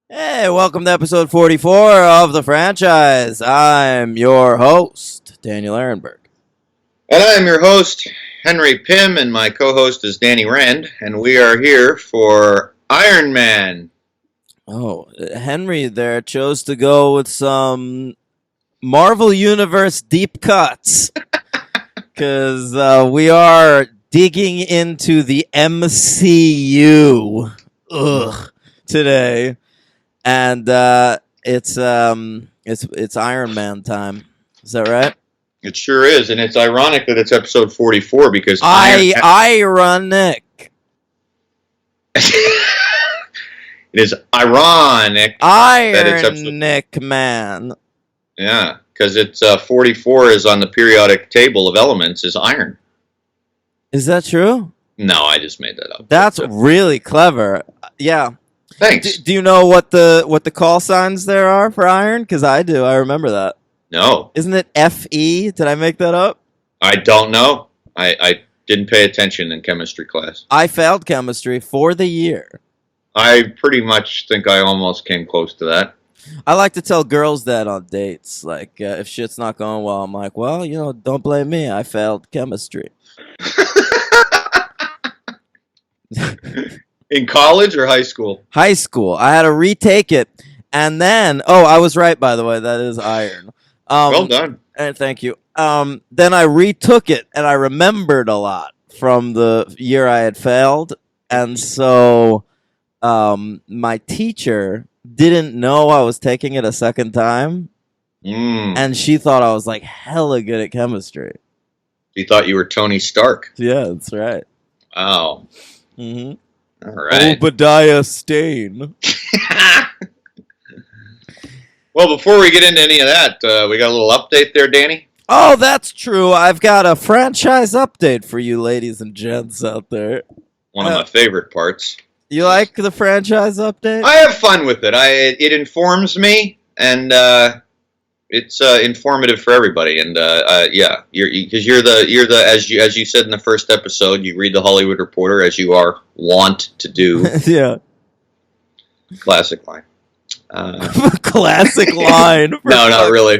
Hey, welcome to episode 44 of the franchise. I'm your host, Daniel Ehrenberg. And I am your host, Henry Pym, and my co host is Danny Rand, and we are here for Iron Man. Oh, Henry there chose to go with some Marvel Universe deep cuts because we are digging into the MCU today, and it's Iron Man time. Is that right? It sure is, and it's ironic that it's episode 44 because Ironic. it is ironic that it's episode. Ironic Man. Yeah, because it's 44 is on the periodic table of elements is iron. Is that true? No, I just made that up. That's really clever. Yeah. Thanks. Do you know what the call signs there are for iron? Because I do. I remember that. No, Isn't it Fe? Did I make that up? I don't know. I didn't pay attention in chemistry class. I failed chemistry for the year. I pretty much think I almost came close to that. I like to tell girls that on dates. Like, if shit's not going well, I'm like, well, don't blame me. I failed chemistry. In college or high school? High school. I had to retake it. And then, I was right, by the way. That is iron. Well done. And thank you. Then I retook it, and I remembered a lot from the year I had failed. And so my teacher didn't know I was taking it a second time, and she thought I was like hella good at chemistry. You thought you were Tony Stark. Yeah, that's right. Wow. Mm-hmm. All right. Obadiah Stane. Well, before we get into any of that, we got a little update there, Danny. Oh, that's true. I've got a franchise update for you ladies and gents out there. One of my favorite parts. You like the franchise update? I have fun with it. It informs me, and it's informative for everybody. And yeah, you're the as you said in the first episode, you read the Hollywood Reporter as you are wont to do. Yeah. Classic line. Classic line. No, not really.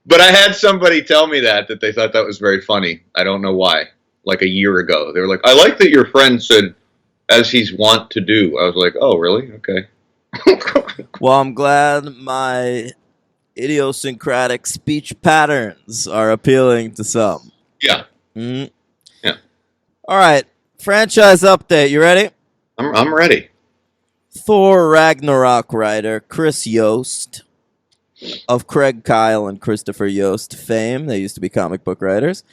But I had somebody tell me that they thought that was very funny. I don't know why. Like a year ago, they were like, "I like that your friend said, as he's wont to do." I was like, "Oh, really? Okay." Well, I'm glad my idiosyncratic speech patterns are appealing to some. Yeah. Mm-hmm. Yeah. All right, franchise update. You ready? I'm ready. Thor Ragnarok writer Chris Yost of Craig Kyle and Christopher Yost fame, they used to be comic book writers,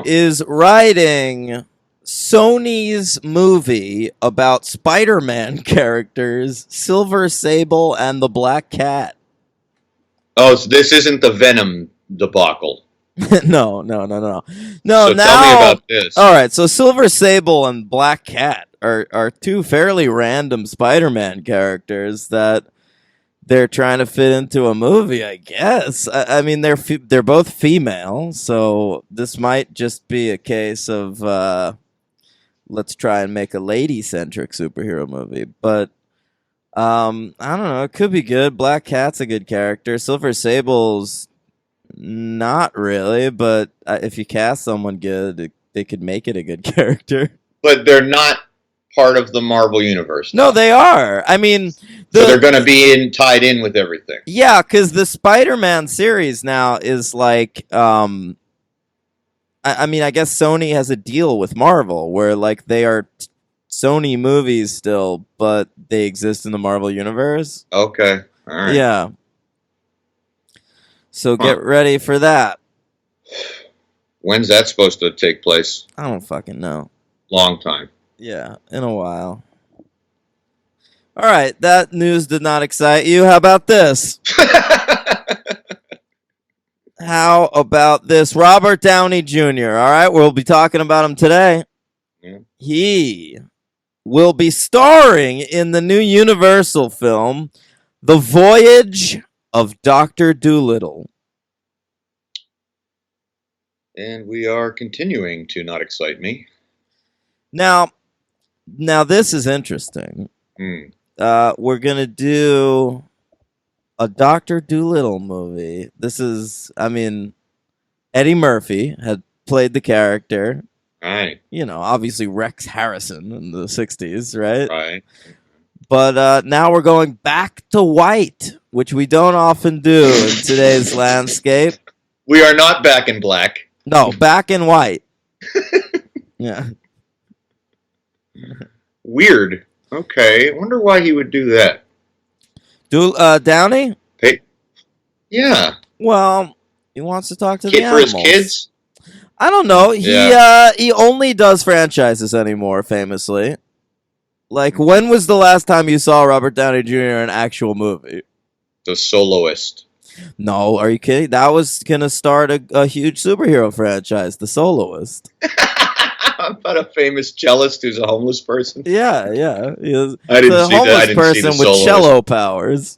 is writing Sony's movie about Spider-Man characters, Silver Sable and the Black Cat. Oh, so this isn't the Venom debacle. No. So now, tell me about this. All right, so Silver Sable and Black Cat are two fairly random Spider-Man characters that they're trying to fit into a movie, I guess. I mean, they're both female, so this might just be a case of let's try and make a lady-centric superhero movie. But I don't know. It could be good. Black Cat's a good character. Silver Sable's not really, but if you cast someone good, they could make it a good character. But they're not part of the Marvel universe. No, they are. I mean, so they're going to be tied in with everything. Yeah, because the Spider-Man series now is like, I mean, I guess Sony has a deal with Marvel where like they are Sony movies still, but they exist in the Marvel universe. Okay, all right. Yeah. So get ready for that. When's that supposed to take place? I don't fucking know. Long time. Yeah, in a while. All right, that news did not excite you. How about this? How about this? Robert Downey Jr., all right? We'll be talking about him today. Yeah. He will be starring in the new Universal film, The Voyage of Dr. Dolittle. And we are continuing to not excite me. Now this is interesting. we're gonna do a Doctor Dolittle movie. This is, I mean, Eddie Murphy had played the character. Right. You know, obviously Rex Harrison in the '60s, right? Right. But now we're going back to white, which we don't often do in today's landscape. We are not back in black. No, back in white. Yeah. Weird. Okay. I wonder why he would do that. Downey? Hey. Yeah. Well, he wants to talk to the Kid for animals. his kids? I don't know. Yeah. He only does franchises anymore, famously. Like, when was the last time you saw Robert Downey Jr. in an actual movie? The Soloist. No, are you kidding? That was gonna start a huge superhero franchise, The Soloist. About a famous cellist who's a homeless person. Yeah. He was I didn't the see that. I homeless didn't see person The with Soloist. cello powers.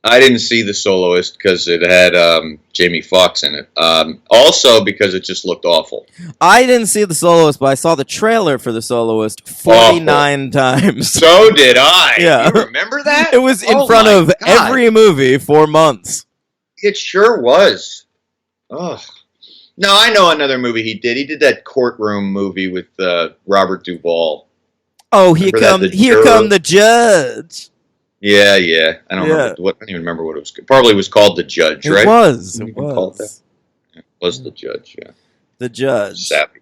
I didn't see The Soloist because it had Jamie Foxx in it. Also because it just looked awful. I didn't see The Soloist, but I saw the trailer for The Soloist 49 times. So did I. Yeah. You remember that? It was in Oh front my of God. every movie for months. It sure was. Oh. No, I know another movie he did. He did that courtroom movie with Robert Duvall. Oh, Remember that, The here Juror? come the judge. Yeah. I don't remember what. I don't even remember what it was. Probably was called The Judge, It right? was. You It can call it was. It was The Judge. Yeah. The judge. Savvy.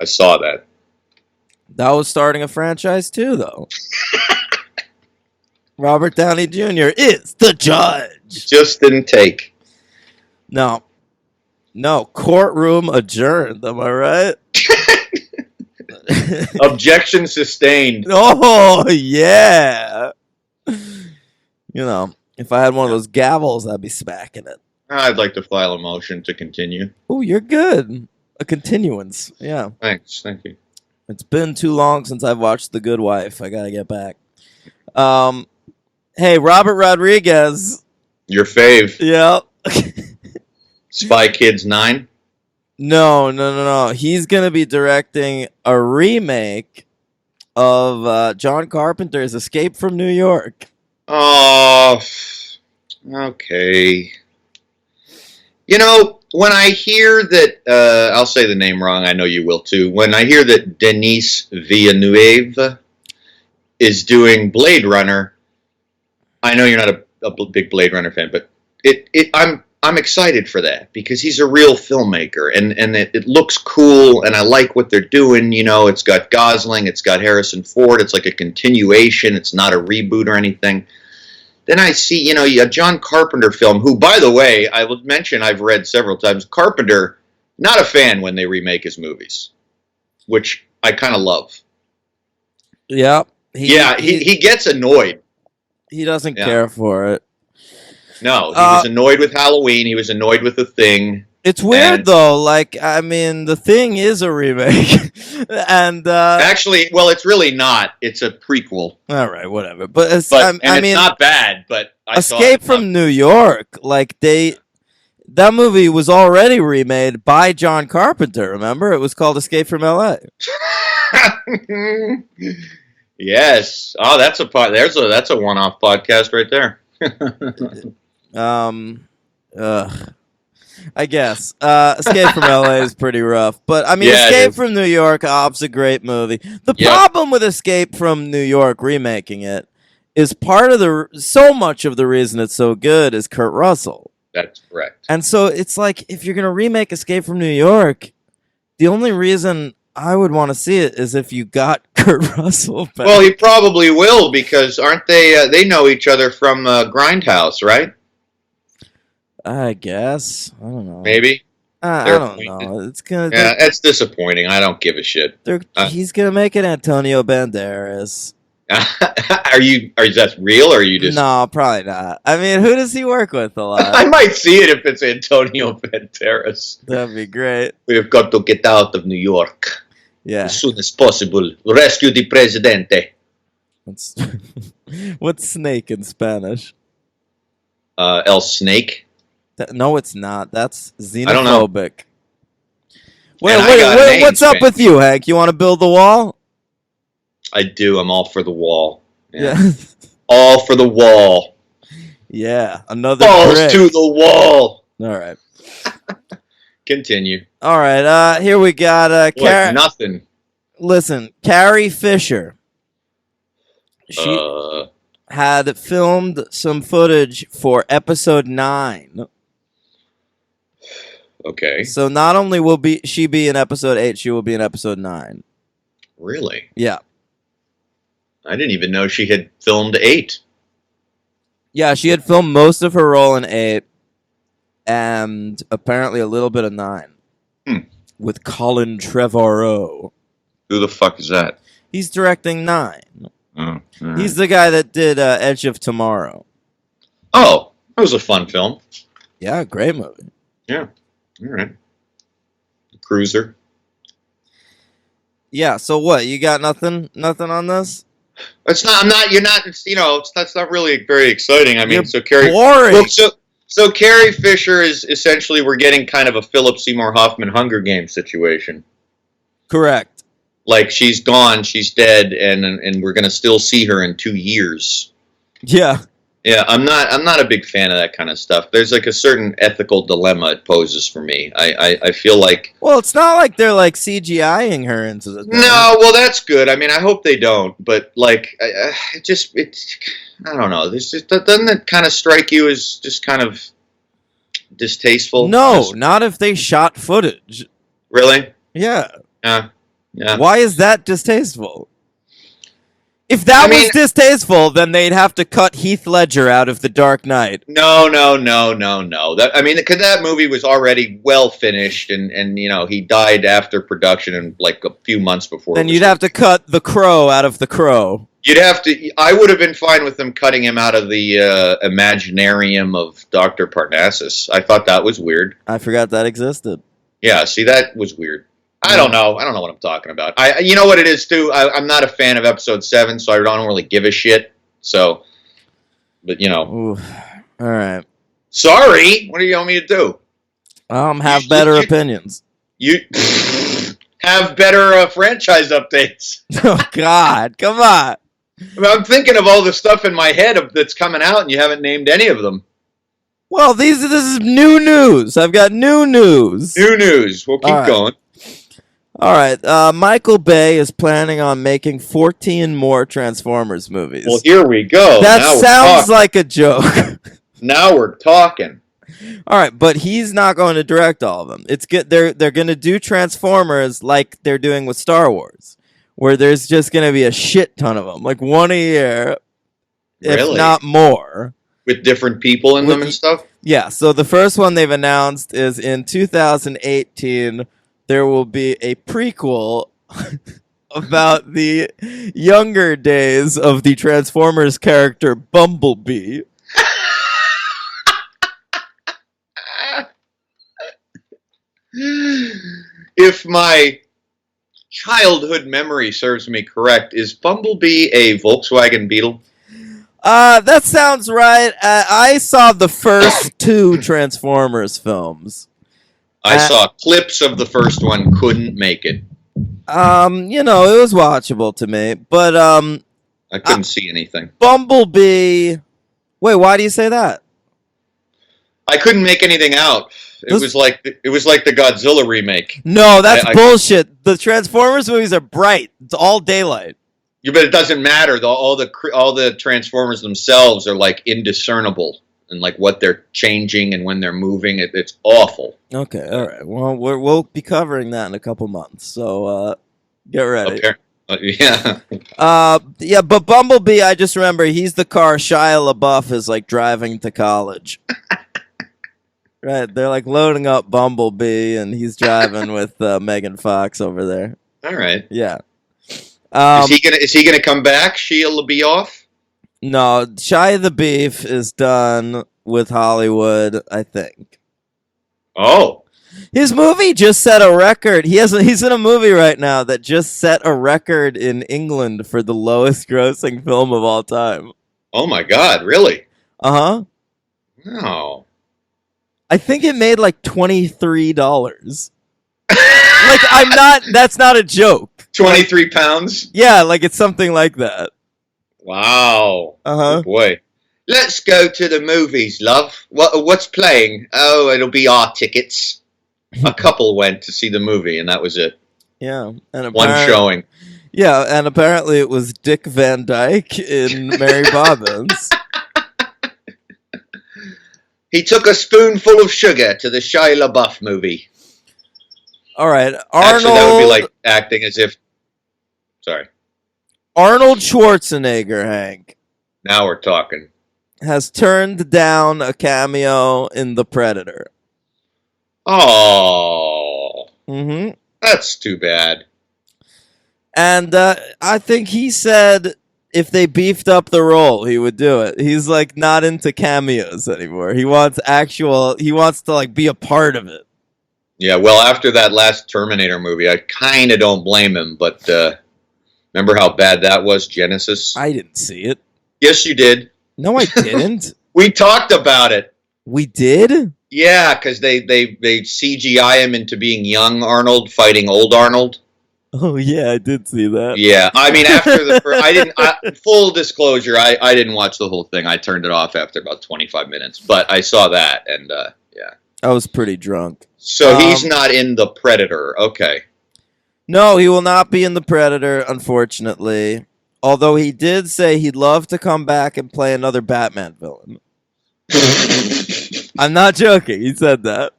I saw that. That was starting a franchise too, though. Robert Downey Jr. is the judge. Just didn't take. No, courtroom adjourned. Am I right? Objection sustained. Oh yeah. You know, if I had one of those gavels, I'd be smacking it. I'd like to file a motion to continue. Oh, you're good. A continuance. Yeah. Thanks. Thank you. It's been too long since I've watched The Good Wife. I gotta get back. Hey, Robert Rodriguez. Your fave. Yep. Spy Kids 9. No. He's gonna be directing a remake of John Carpenter's Escape from New York. Oh, okay. You know, when I hear that, I'll say the name wrong, I know you will too. When I hear that Denis Villeneuve is doing Blade Runner, I know you're not a big Blade Runner fan, but I'm excited for that because he's a real filmmaker and it looks cool and I like what they're doing. You know, it's got Gosling, it's got Harrison Ford, it's like a continuation, it's not a reboot or anything. Then I see, you know, a John Carpenter film, who, by the way, I will mention I've read several times, Carpenter, not a fan when they remake his movies, which I kind of love. Yep. He gets annoyed. He doesn't care for it. No, he was annoyed with Halloween. He was annoyed with The Thing. It's weird, though. Like, I mean, The Thing is a remake. And actually, well, it's really not. It's a prequel. All right, whatever. But it's not bad. But Escape from New York, like that movie was already remade by John Carpenter. Remember, it was called Escape from L.A. Yes. Oh, that's a one-off podcast right there. I guess Escape from LA is pretty rough, but I mean, Escape from New York, it's a great movie. The problem with Escape from New York remaking it is so much of the reason it's so good is Kurt Russell. That's correct. And so it's like, if you're gonna remake Escape from New York, the only reason I would want to see it is if you got Kurt Russell back. Well, he probably will because aren't they? They know each other from Grindhouse, right? I guess. I don't know. Maybe. I don't know. It's gonna. Yeah, it's disappointing. I don't give a shit. He's gonna make it Antonio Banderas. Is that real or are you just? No, probably not. I mean, who does he work with a lot? I might see it if it's Antonio Banderas. That'd be great. We've got to get out of New York. Yeah. As soon as possible. Rescue the presidente. What's snake in Spanish? El Snake. No, it's not. That's xenophobic. I don't know. What's up with you, Hank? You want to build the wall? I do. I'm all for the wall. Yeah. All for the wall. Yeah. Another Balls brick. to the wall. All right. Continue. All right. Here we got Like nothing. Listen, Carrie Fisher. She had filmed some footage for episode 9. Okay. So not only will she be in episode 8, she will be in episode 9. Really? Yeah. I didn't even know she had filmed 8. Yeah, she had filmed most of her role in 8 and apparently a little bit of 9. With Colin Trevorrow. Who the fuck is that? He's directing 9. Oh, right. He's the guy that did Edge of Tomorrow. Oh, that was a fun film. Yeah, great movie. Yeah. All right. Cruiser. Yeah, so what? You got nothing on this? It's not. I'm not. You're not. That's not really very exciting. I mean, You're so Carrie. boring. Well, so Carrie Fisher is essentially we're getting kind of a Philip Seymour Hoffman Hunger Games situation. Correct. Like she's gone, she's dead, and we're gonna still see her in 2 years. Yeah. Yeah, I'm not a big fan of that kind of stuff. There's like a certain ethical dilemma it poses for me. I feel like. Well, it's not like they're like CGIing her into the thing. No, well that's good. I mean, I hope they don't. But like, I don't know. Doesn't it kind of strike you as just kind of distasteful? No, not if they shot footage. Really? Yeah. Yeah. Why is that distasteful? If that was distasteful, then they'd have to cut Heath Ledger out of The Dark Knight. No. Because that movie was already well finished, and he died after production and like a few months before. Then you'd have to cut The Crow out of The Crow. You'd have to. I would have been fine with them cutting him out of the Imaginarium of Dr. Parnassus. I thought that was weird. I forgot that existed. Yeah, see, that was weird. I don't know. I don't know what I'm talking about. You know what it is too. I'm not a fan of episode 7, so I don't really give a shit. So, but Ooh. All right. Sorry. What do you want me to do? Have better opinions. You have better franchise updates. Oh God! Come on. I'm thinking of all the stuff in my head that's coming out, and you haven't named any of them. Well, this is new news. I've got new news. New news. We'll keep going. All right, Michael Bay is planning on making 14 more Transformers movies. Well, here we go. That sounds like a joke. Now we're talking. All right, but he's not going to direct all of them. It's good. They're going to do Transformers like they're doing with Star Wars, where there's just going to be a shit ton of them, like one a year, if not more, with different people in them and stuff. Yeah. So the first one they've announced is in 2018. There will be a prequel about the younger days of the Transformers character Bumblebee. If my childhood memory serves me correct, is Bumblebee a Volkswagen Beetle? That sounds right. I saw the first 2 Transformers films. I saw clips of the first one, couldn't make it. It was watchable to me, but I couldn't see anything. Bumblebee. Wait, why do you say that? I couldn't make anything out. It was like the Godzilla remake. No, that's bullshit. The Transformers movies are bright. It's all daylight. Yeah, but it doesn't matter. All the Transformers themselves are like indiscernible. And like what they're changing and when they're moving, it's awful. Okay, all right. Well, we'll be covering that in a couple months, so get ready. Okay. Yeah. Yeah, but Bumblebee, I just remember he's the car Shia LaBeouf is like driving to college. Right, they're like loading up Bumblebee, and he's driving with Megan Fox over there. All right. Yeah. Is he gonna come back, Shia LaBeouf? No, Shia the Beef is done with Hollywood, I think. Oh. His movie just set a record. He's in a movie right now that just set a record in England for the lowest grossing film of all time. Oh my God, really? Uh-huh. No. I think it made like $23. That's not a joke. 23 pounds? Yeah, like it's something like that. Wow. Uh-huh. Oh boy. Let's go to the movies, love. What's playing? Oh, it'll be our tickets. A couple went to see the movie, and that was it. Yeah, and One showing. Yeah, and apparently it was Dick Van Dyke in Mary Poppins. He took a spoonful of sugar to the Shia LaBeouf movie. All right, Actually, that would be like acting as if. Sorry. Arnold Schwarzenegger, Hank, Now we're talking. has turned down a cameo in The Predator. Oh, Mm-hmm. that's too bad. And I think he said if they beefed up the role, he would do it. He's like not into cameos anymore. He wants to like be a part of it. Yeah, well, after that last Terminator movie, I kind of don't blame him, but remember how bad that was, Genesis? I didn't see it. Yes, you did. No, I didn't. We talked about it. We did? Yeah, because they CGI him into being young Arnold fighting old Arnold. Oh yeah, I did see that. Yeah, I mean, after the first, I didn't. Full disclosure, I didn't watch the whole thing. I turned it off after about 25 minutes, but I saw that, and yeah. I was pretty drunk. So he's not in The Predator. Okay. No, he will not be in The Predator, unfortunately. Although he did say he'd love to come back and play another Batman villain. I'm not joking. He said that.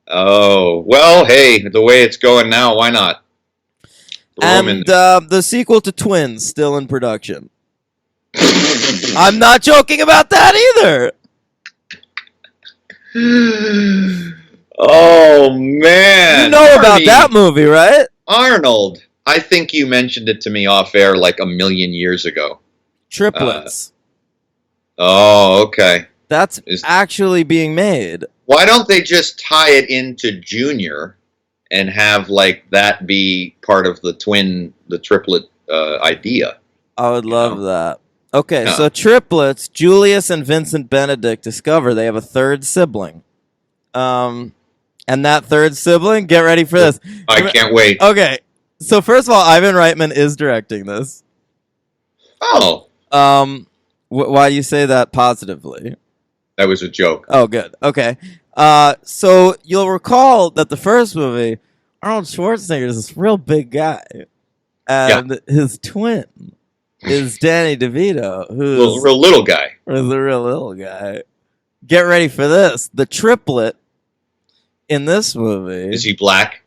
Oh, well, hey, the way it's going now, why not? And the sequel to Twins still in production. I'm not joking about that either. Oh, man. You know about Arnie. that movie, right? Arnold. I think you mentioned it to me off air like a million years ago. Triplets. Oh, okay. That's actually being made. Why don't they just tie it into Junior and have like that be part of the triplet idea? I would love that. Okay, so triplets, Julius and Vincent Benedict discover they have a third sibling. And that third sibling, get ready for this. I can't wait. Okay, so first of all, Ivan Reitman is directing this. Oh. Why do you say that positively? That was a joke. Oh, good. Okay. So you'll recall that the first movie, Arnold Schwarzenegger is this real big guy. And his twin is Danny DeVito, who's a real little guy. Is a real little guy. Get ready for this. The triplet in this movie. Is he black?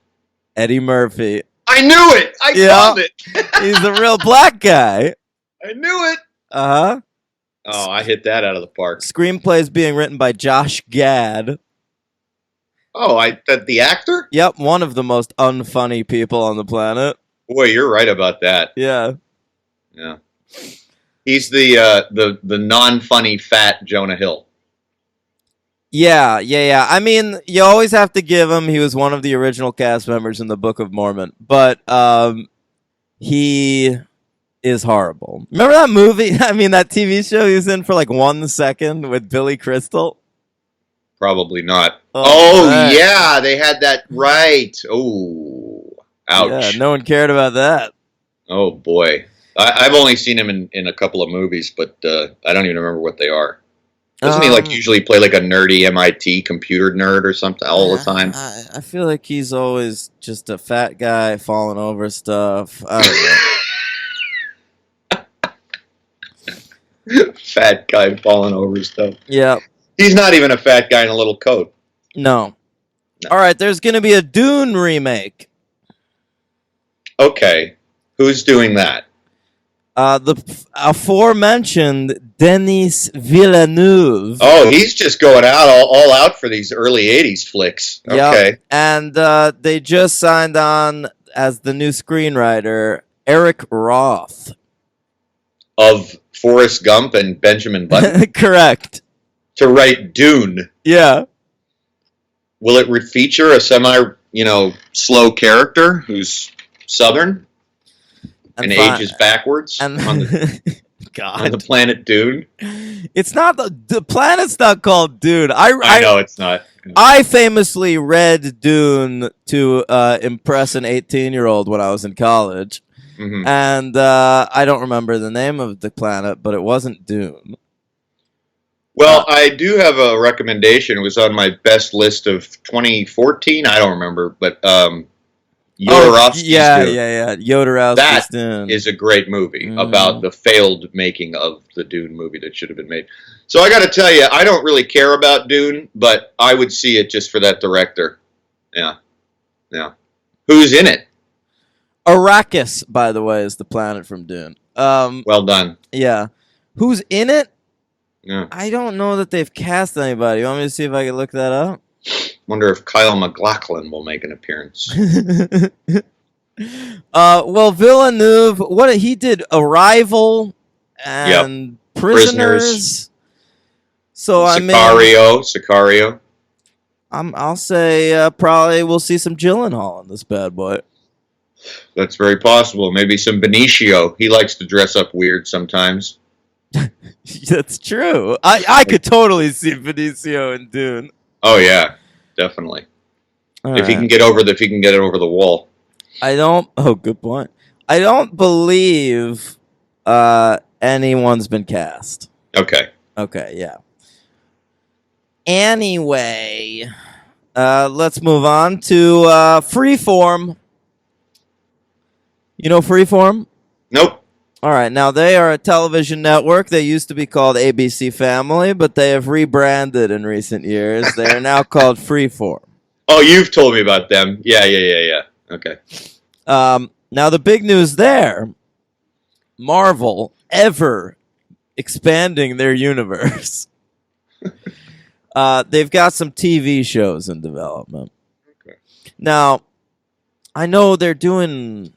Eddie Murphy. I knew it! I called it! He's a real black guy. I knew it! Uh-huh. Oh, I hit that out of the park. Screenplay is being written by Josh Gad. Oh, the actor? Yep, one of the most unfunny people on the planet. Boy, you're right about that. Yeah. Yeah. He's the non-funny fat Jonah Hill. Yeah. I mean, you always have to give him. He was one of the original cast members in the Book of Mormon, but he is horrible. Remember that movie? I mean, that TV show he was in for like 1 second with Billy Crystal? Probably not. Oh yeah, they had that right. Oh, ouch. Yeah, no one cared about that. Oh, boy. I've only seen him in a couple of movies, but I don't even remember what they are. Doesn't he like usually play like a nerdy MIT computer nerd or something all the time? I feel like he's always just a fat guy falling over stuff. I don't know. Fat guy falling over stuff. Yeah. He's not even a fat guy in a little coat. No. All right, there's going to be a Dune remake. Okay. Who's doing that? The aforementioned Denis Villeneuve. Oh, he's just going out all out for these early 80s flicks. Okay. Yep. And they just signed on as the new screenwriter, Eric Roth. Of Forrest Gump and Benjamin Button? Correct. To write Dune. Yeah. Will it feature a slow character who's Southern and ages backwards on the planet Dune? It's not the planet's not called Dune. I know it's not. I famously read Dune to impress an 18-year-old when I was in college. Hmm. And I don't remember the name of the planet, but it wasn't Dune. Well, I do have a recommendation. It was on my best list of 2014. I don't remember, but Jodorowsky's Dune. yeah. Jodorowsky's That Dune. is a great movie about Mm. the failed making of the Dune movie that should have been made. So I got to tell you, I don't really care about Dune, but I would see it just for that director. Yeah, yeah. Who's in it? Arrakis, by the way, is the planet from Dune. Well done. Yeah. Who's in it? Yeah. I don't know that they've cast anybody. You want me to see if I can look that up? Wonder if Kyle MacLachlan will make an appearance. Well, Villeneuve, he did Arrival and Prisoners. So Sicario. I'll say probably we'll see some Gyllenhaal in this bad boy. That's very possible. Maybe some Benicio. He likes to dress up weird sometimes. That's true. I could totally see Benicio in Dune. Oh yeah, definitely. If he can get over the wall. Oh, good point. I don't believe anyone's been cast. Okay. Okay, yeah. Anyway, let's move on to Freeform. You know Freeform? Nope. All right, now they are a television network. They used to be called ABC Family, but they have rebranded in recent years. They are now called Freeform. Oh, you've told me about them. Yeah. Okay. Now the big news there, Marvel ever expanding their universe. They've got some TV shows in development. Okay. Now, I know they're doing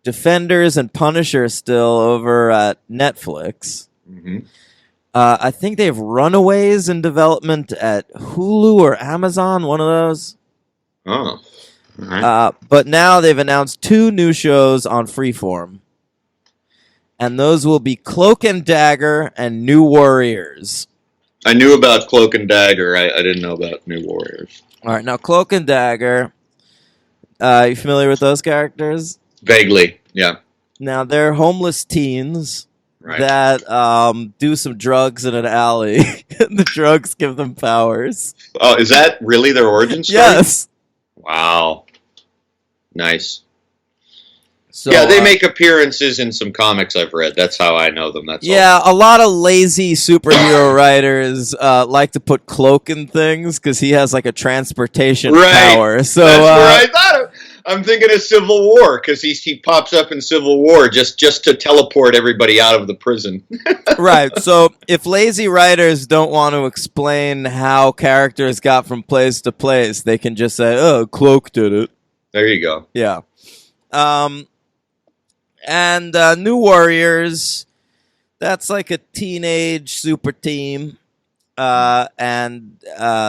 Defenders and Punisher still over at Netflix. Mm-hmm. I think they have Runaways in development at Hulu or Amazon, one of those. Oh. All right. But now they've announced 2 new shows on Freeform. And those will be Cloak and Dagger and New Warriors. I knew about Cloak and Dagger. I didn't know about New Warriors. All right, now Cloak and Dagger. You familiar with those characters? Vaguely, yeah. Now they're homeless teens Right. that do some drugs in an alley, and the drugs give them powers. Oh, is that really their origin story? Yes. Wow. Nice. So, Yeah, they make appearances in some comics I've read. That's how I know them. That's all. Yeah, a lot of lazy superhero writers like to put Cloak in things because he has like a transportation Right. power. So That's where I thought of. I'm thinking of Civil War because he pops up in Civil War just to teleport everybody out of the prison. right. So if lazy writers don't want to explain how characters got from place to place, they can just say, "Oh, Cloak did it." There you go. Yeah. And New Warriors, that's like a teenage super team. And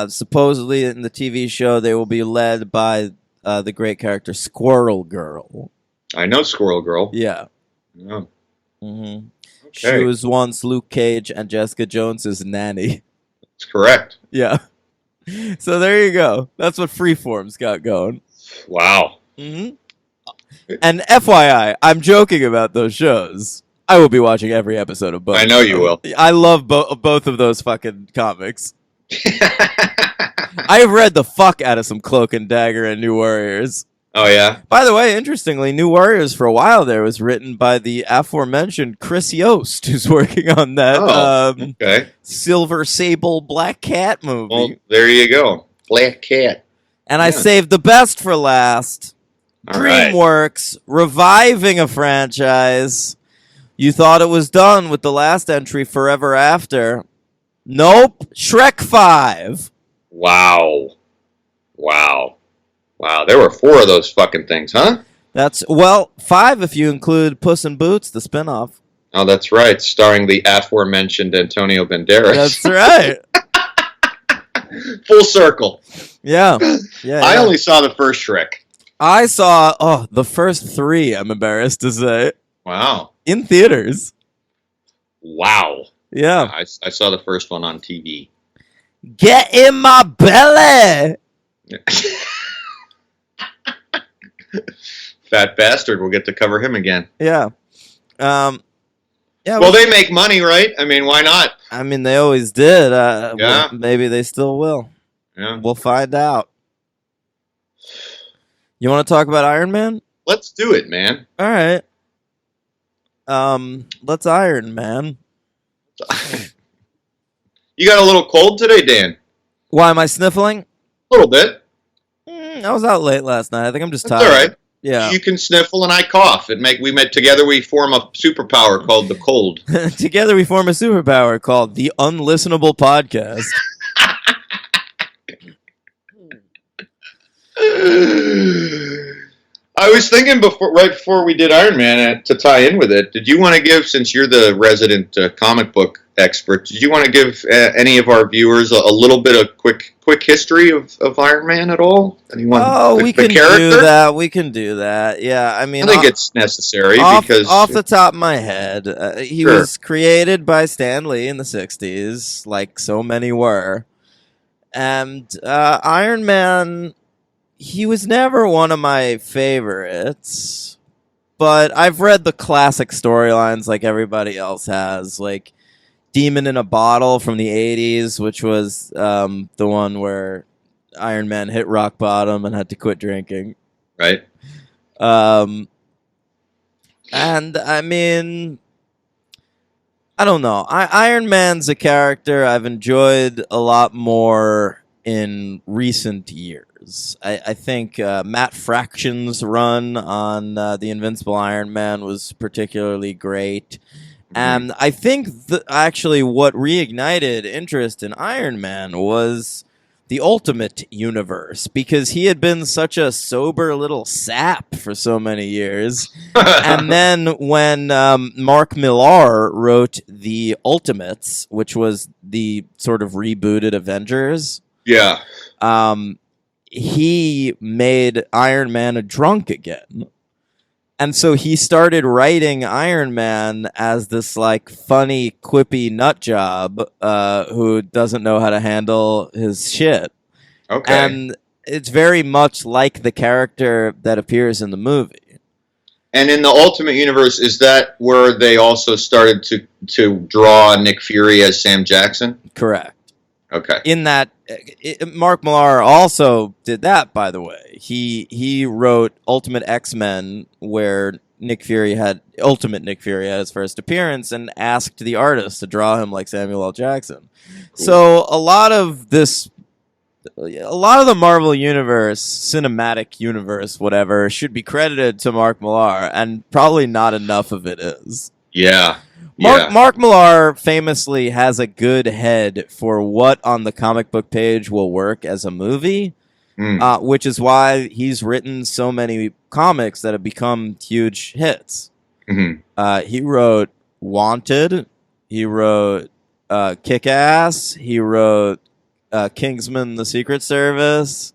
supposedly in the TV show, they will be led by the great character Squirrel Girl. I know Squirrel Girl. Yeah. Yeah. Mm-hmm. Okay. She was once Luke Cage and Jessica Jones's nanny. That's correct. Yeah. So there you go. That's what Freeform's got going. Wow. Mm-hmm. And FYI, I'm joking about those shows. I will be watching every episode of both. I know you will. I love both of those fucking comics. I have read the fuck out of some Cloak and Dagger and New Warriors. Oh, yeah? By the way, interestingly, New Warriors for a while there was written by the aforementioned Chris Yost, who's working on that Okay. Silver Sable Black Cat movie. Well, there you go. Black Cat. And I saved the best for last. All right. DreamWorks reviving a franchise. You thought it was done with the last entry, Forever After. Nope. Shrek 5. Wow. There were 4 of those fucking things, huh? That's, 5 if you include Puss in Boots, the spinoff. Oh, that's right. Starring the aforementioned Antonio Banderas. That's right. Full circle. Yeah. I only saw the first Shrek. I saw, the first 3, I'm embarrassed to say, Wow. in theaters. Wow. Yeah. I saw the first one on TV. Get in my belly! Fat bastard. We'll get to cover him again. Yeah. Yeah. Well, they make money, right? I mean, why not? I mean, they always did. Yeah. Well, maybe they still will. Yeah. We'll find out. You want to talk about Iron Man? Let's do it, man. All right. Let's Iron Man. You got a little cold today, Dan? Why am I sniffling? A little bit. I was out late last night. I think I'm just That's tired. all right. Yeah. You can sniffle and I cough. We met together. We form a superpower called the cold. Together we form a superpower called the Unlistenable Podcast. I was thinking right before we did Iron Man, to tie in with it, did you want to give, since you're the resident comic book expert, did you want to give any of our viewers a little bit of quick history of Iron Man at all? Anyone? We can do that. We can do that. Yeah, I mean, I think it's necessary because off the top of my head, he was created by Stan Lee in the '60s, like so many were, and Iron Man. He was never one of my favorites, but I've read the classic storylines like everybody else has, like Demon in a Bottle from the 80s, which was the one where Iron Man hit rock bottom and had to quit drinking. Right. And I mean, I don't know. Iron Man's a character I've enjoyed a lot more in recent years. I think Matt Fraction's run on the Invincible Iron Man was particularly great. And I think actually what reignited interest in Iron Man was the Ultimate Universe, because he had been such a sober little sap for so many years. And then when Mark Millar wrote the Ultimates, which was the sort of rebooted Avengers, yeah, he made Iron Man a drunk again. And so he started writing Iron Man as this like funny, quippy nut job who doesn't know how to handle his shit. Okay. And it's very much like the character that appears in the movie. And in the Ultimate Universe, is that where they also started to draw Nick Fury as Sam Jackson? Correct. Okay. In that, Mark Millar also did that, by the way. He wrote Ultimate X-Men, where Ultimate Nick Fury had his first appearance, and asked the artist to draw him like Samuel L. Jackson. Cool. So a lot of the Marvel Universe, cinematic universe, whatever, should be credited to Mark Millar, and probably not enough of it is. Yeah. Mark Millar famously has a good head for what on the comic book page will work as a movie, which is why he's written so many comics that have become huge hits. Mm-hmm. He wrote Wanted, he wrote Kick-Ass, he wrote Kingsman: The Secret Service.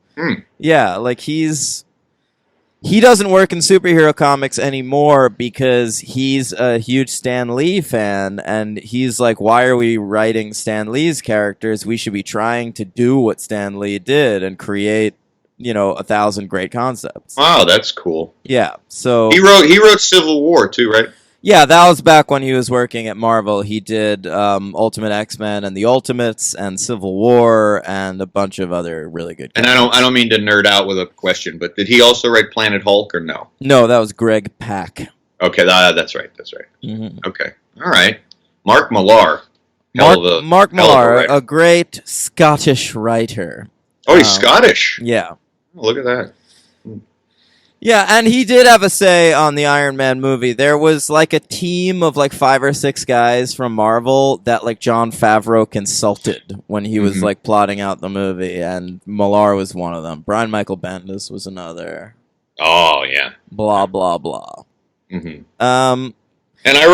Yeah, like he doesn't work in superhero comics anymore because he's a huge Stan Lee fan, and he's like, why are we writing Stan Lee's characters? We should be trying to do what Stan Lee did and create, 1,000 great concepts. Wow, that's cool. Yeah, so he wrote Civil War too, right? Yeah, that was back when he was working at Marvel. He did Ultimate X-Men and the Ultimates and Civil War and a bunch of other really good characters. And I don't mean to nerd out with a question, but did he also write Planet Hulk or no? No, that was Greg Pak. Okay, that's right. Mm-hmm. Okay, all right. Mark Millar. Mark Millar, a great Scottish writer. Oh, he's Scottish? Yeah. Oh, look at that. Yeah, and he did have a say on the Iron Man movie. There was like a team of like 5 or 6 guys from Marvel that like Jon Favreau consulted when he was like plotting out the movie, and Millar was one of them. Brian Michael Bendis was another. Oh yeah. Blah blah blah. Mm-hmm. And I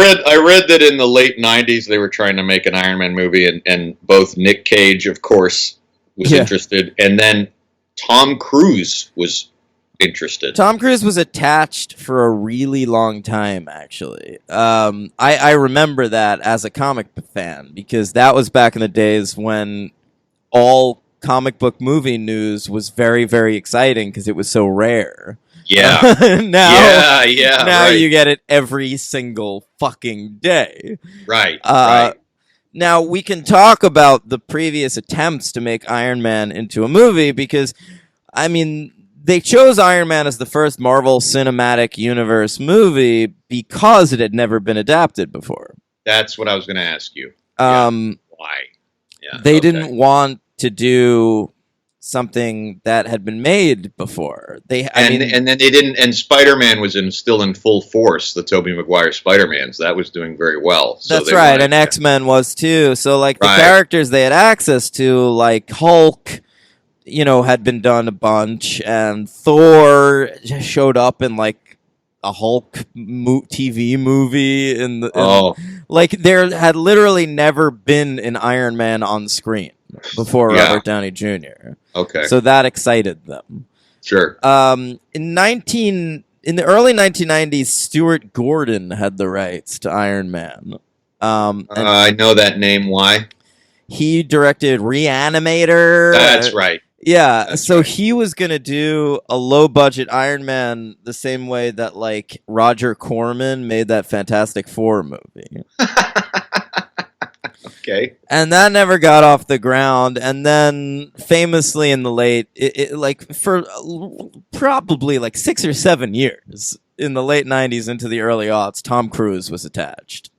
read that in the late '90s they were trying to make an Iron Man movie, and both Nick Cage, of course, was interested, and then Tom Cruise was interested. Tom Cruise was attached for a really long time, actually. I remember that as a comic fan, because that was back in the days when all comic book movie news was very, very exciting because it was so rare. Yeah. Now, Yeah. now Right. you get it every single fucking day. Right. Right. Now we can talk about the previous attempts to make Iron Man into a movie because, I mean, they chose Iron Man as the first Marvel Cinematic Universe movie because it had never been adapted before. That's what I was going to ask you. Why? Yeah. They didn't want to do something that had been made before. And then they didn't. And Spider-Man was still in full force. The Tobey Maguire Spider-Man, so that was doing very well. So that's right, and X-Men was too. So like the characters they had access to, like Hulk, had been done a bunch, and Thor showed up in like a Hulk TV movie. Like there had literally never been an Iron Man on screen before Robert Downey Jr. Okay. So that excited them. Sure. In the early 1990s, Stuart Gordon had the rights to Iron Man. I know that name. Why? He directed Reanimator. That's right. Yeah, that's so right. He was going to do a low-budget Iron Man the same way that, like, Roger Corman made that Fantastic Four movie. Okay. And that never got off the ground. And then, famously in the late, for probably like 6 or 7 years, in the late 90s into the early aughts, Tom Cruise was attached.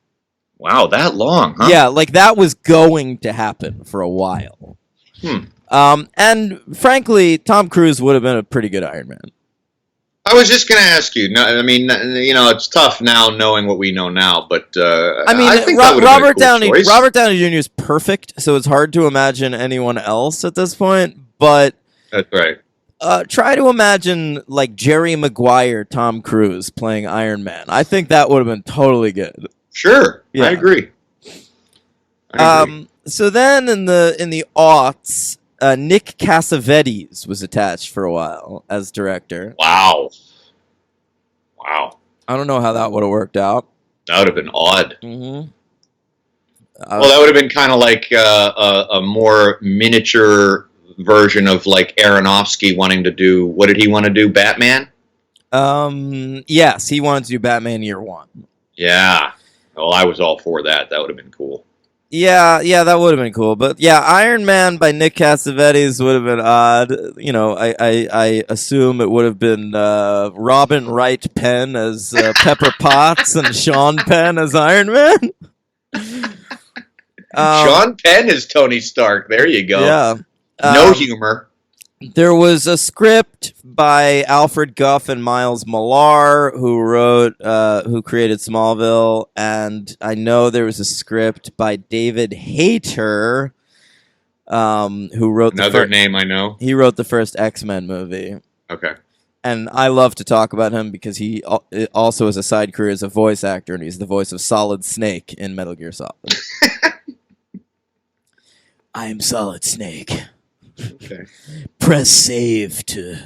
Wow, that long, huh? Yeah, like that was going to happen for a while. And frankly, Tom Cruise would have been a pretty good Iron Man. I was just going to ask you. No, I mean, it's tough now knowing what we know now, but I think Robert Downey Jr. is perfect, so it's hard to imagine anyone else at this point. But that's right. Try to imagine like Jerry Maguire, Tom Cruise playing Iron Man. I think that would have been totally good. Sure, yeah. I agree. So then in the aughts, Nick Cassavetes was attached for a while as director. Wow. I don't know how that would have worked out. That would have been odd. Mm-hmm. Well, that would have been kind of like a more miniature version of like Aronofsky wanting to do. What did he want to do? Batman? Yes, he wanted to do Batman Year One. Yeah. Well, I was all for that. That would have been cool. Yeah, that would have been cool. But yeah, Iron Man by Nick Cassavetes would have been odd. I assume it would have been Robin Wright Penn as Pepper Potts and Sean Penn as Iron Man. Sean Penn is Tony Stark. There you go. Yeah. No humor. There was a script by Alfred Gough and Miles Millar who created Smallville, and I know there was a script by David Hayter, who wrote another name I know. He wrote the first X-Men movie. Okay. And I love to talk about him because he also has a side career as a voice actor, and he's the voice of Solid Snake in Metal Gear Solid. I am Solid Snake. Okay. Press save to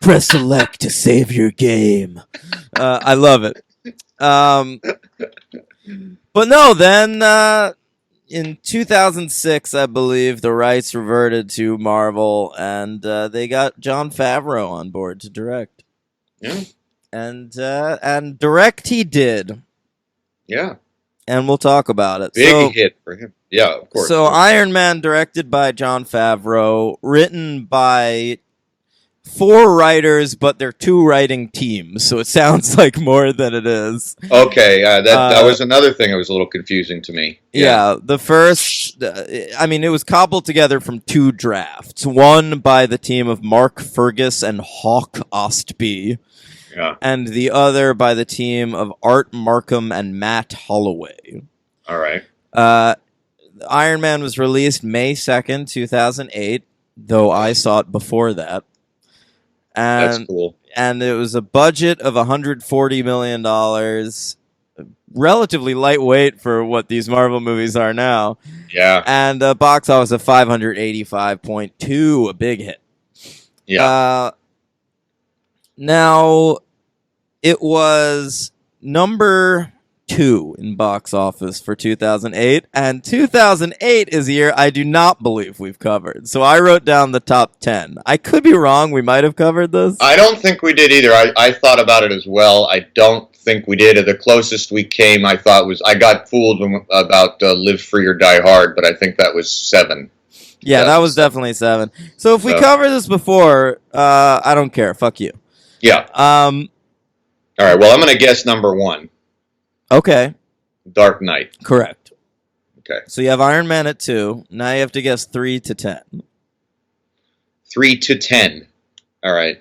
press select to save your game. I love it. But no, then in 2006, I believe the rights reverted to Marvel, and they got Jon Favreau on board to direct. Yeah, and direct he did. Yeah. And we'll talk about it. Big hit for him. Yeah, of course. So Iron Man, directed by Jon Favreau, written by 4 writers, but they're 2 writing teams, so it sounds like more than it is. Okay, that was another thing that was a little confusing to me. Yeah, the first, it was cobbled together from 2 drafts. One by the team of Mark Fergus and Hawk Ostby. Yeah. And the other by the team of Art Markham and Matt Holloway. All right. Iron Man was released May 2nd, 2008, though I saw it before that. And, that's cool. And it was a budget of $140 million, relatively lightweight for what these Marvel movies are now. Yeah. And a box office of 585.2, a big hit. Yeah. Now, it was number 2 in box office for 2008, and 2008 is a year I do not believe we've covered. So I wrote down the top 10. I could be wrong. We might have covered this. I don't think we did either. I thought about it as well. I don't think we did. The closest we came, I thought, was I got fooled about Live Free or Die Hard, but I think that was 7. Yeah, that was definitely 7. So if we cover this before, I don't care. Fuck you. Yeah. All right. Well, I'm going to guess number 1. Okay. Dark Knight. Correct. Okay. So you have Iron Man at 2. Now you have to guess 3 to 10. 3 to 10. All right.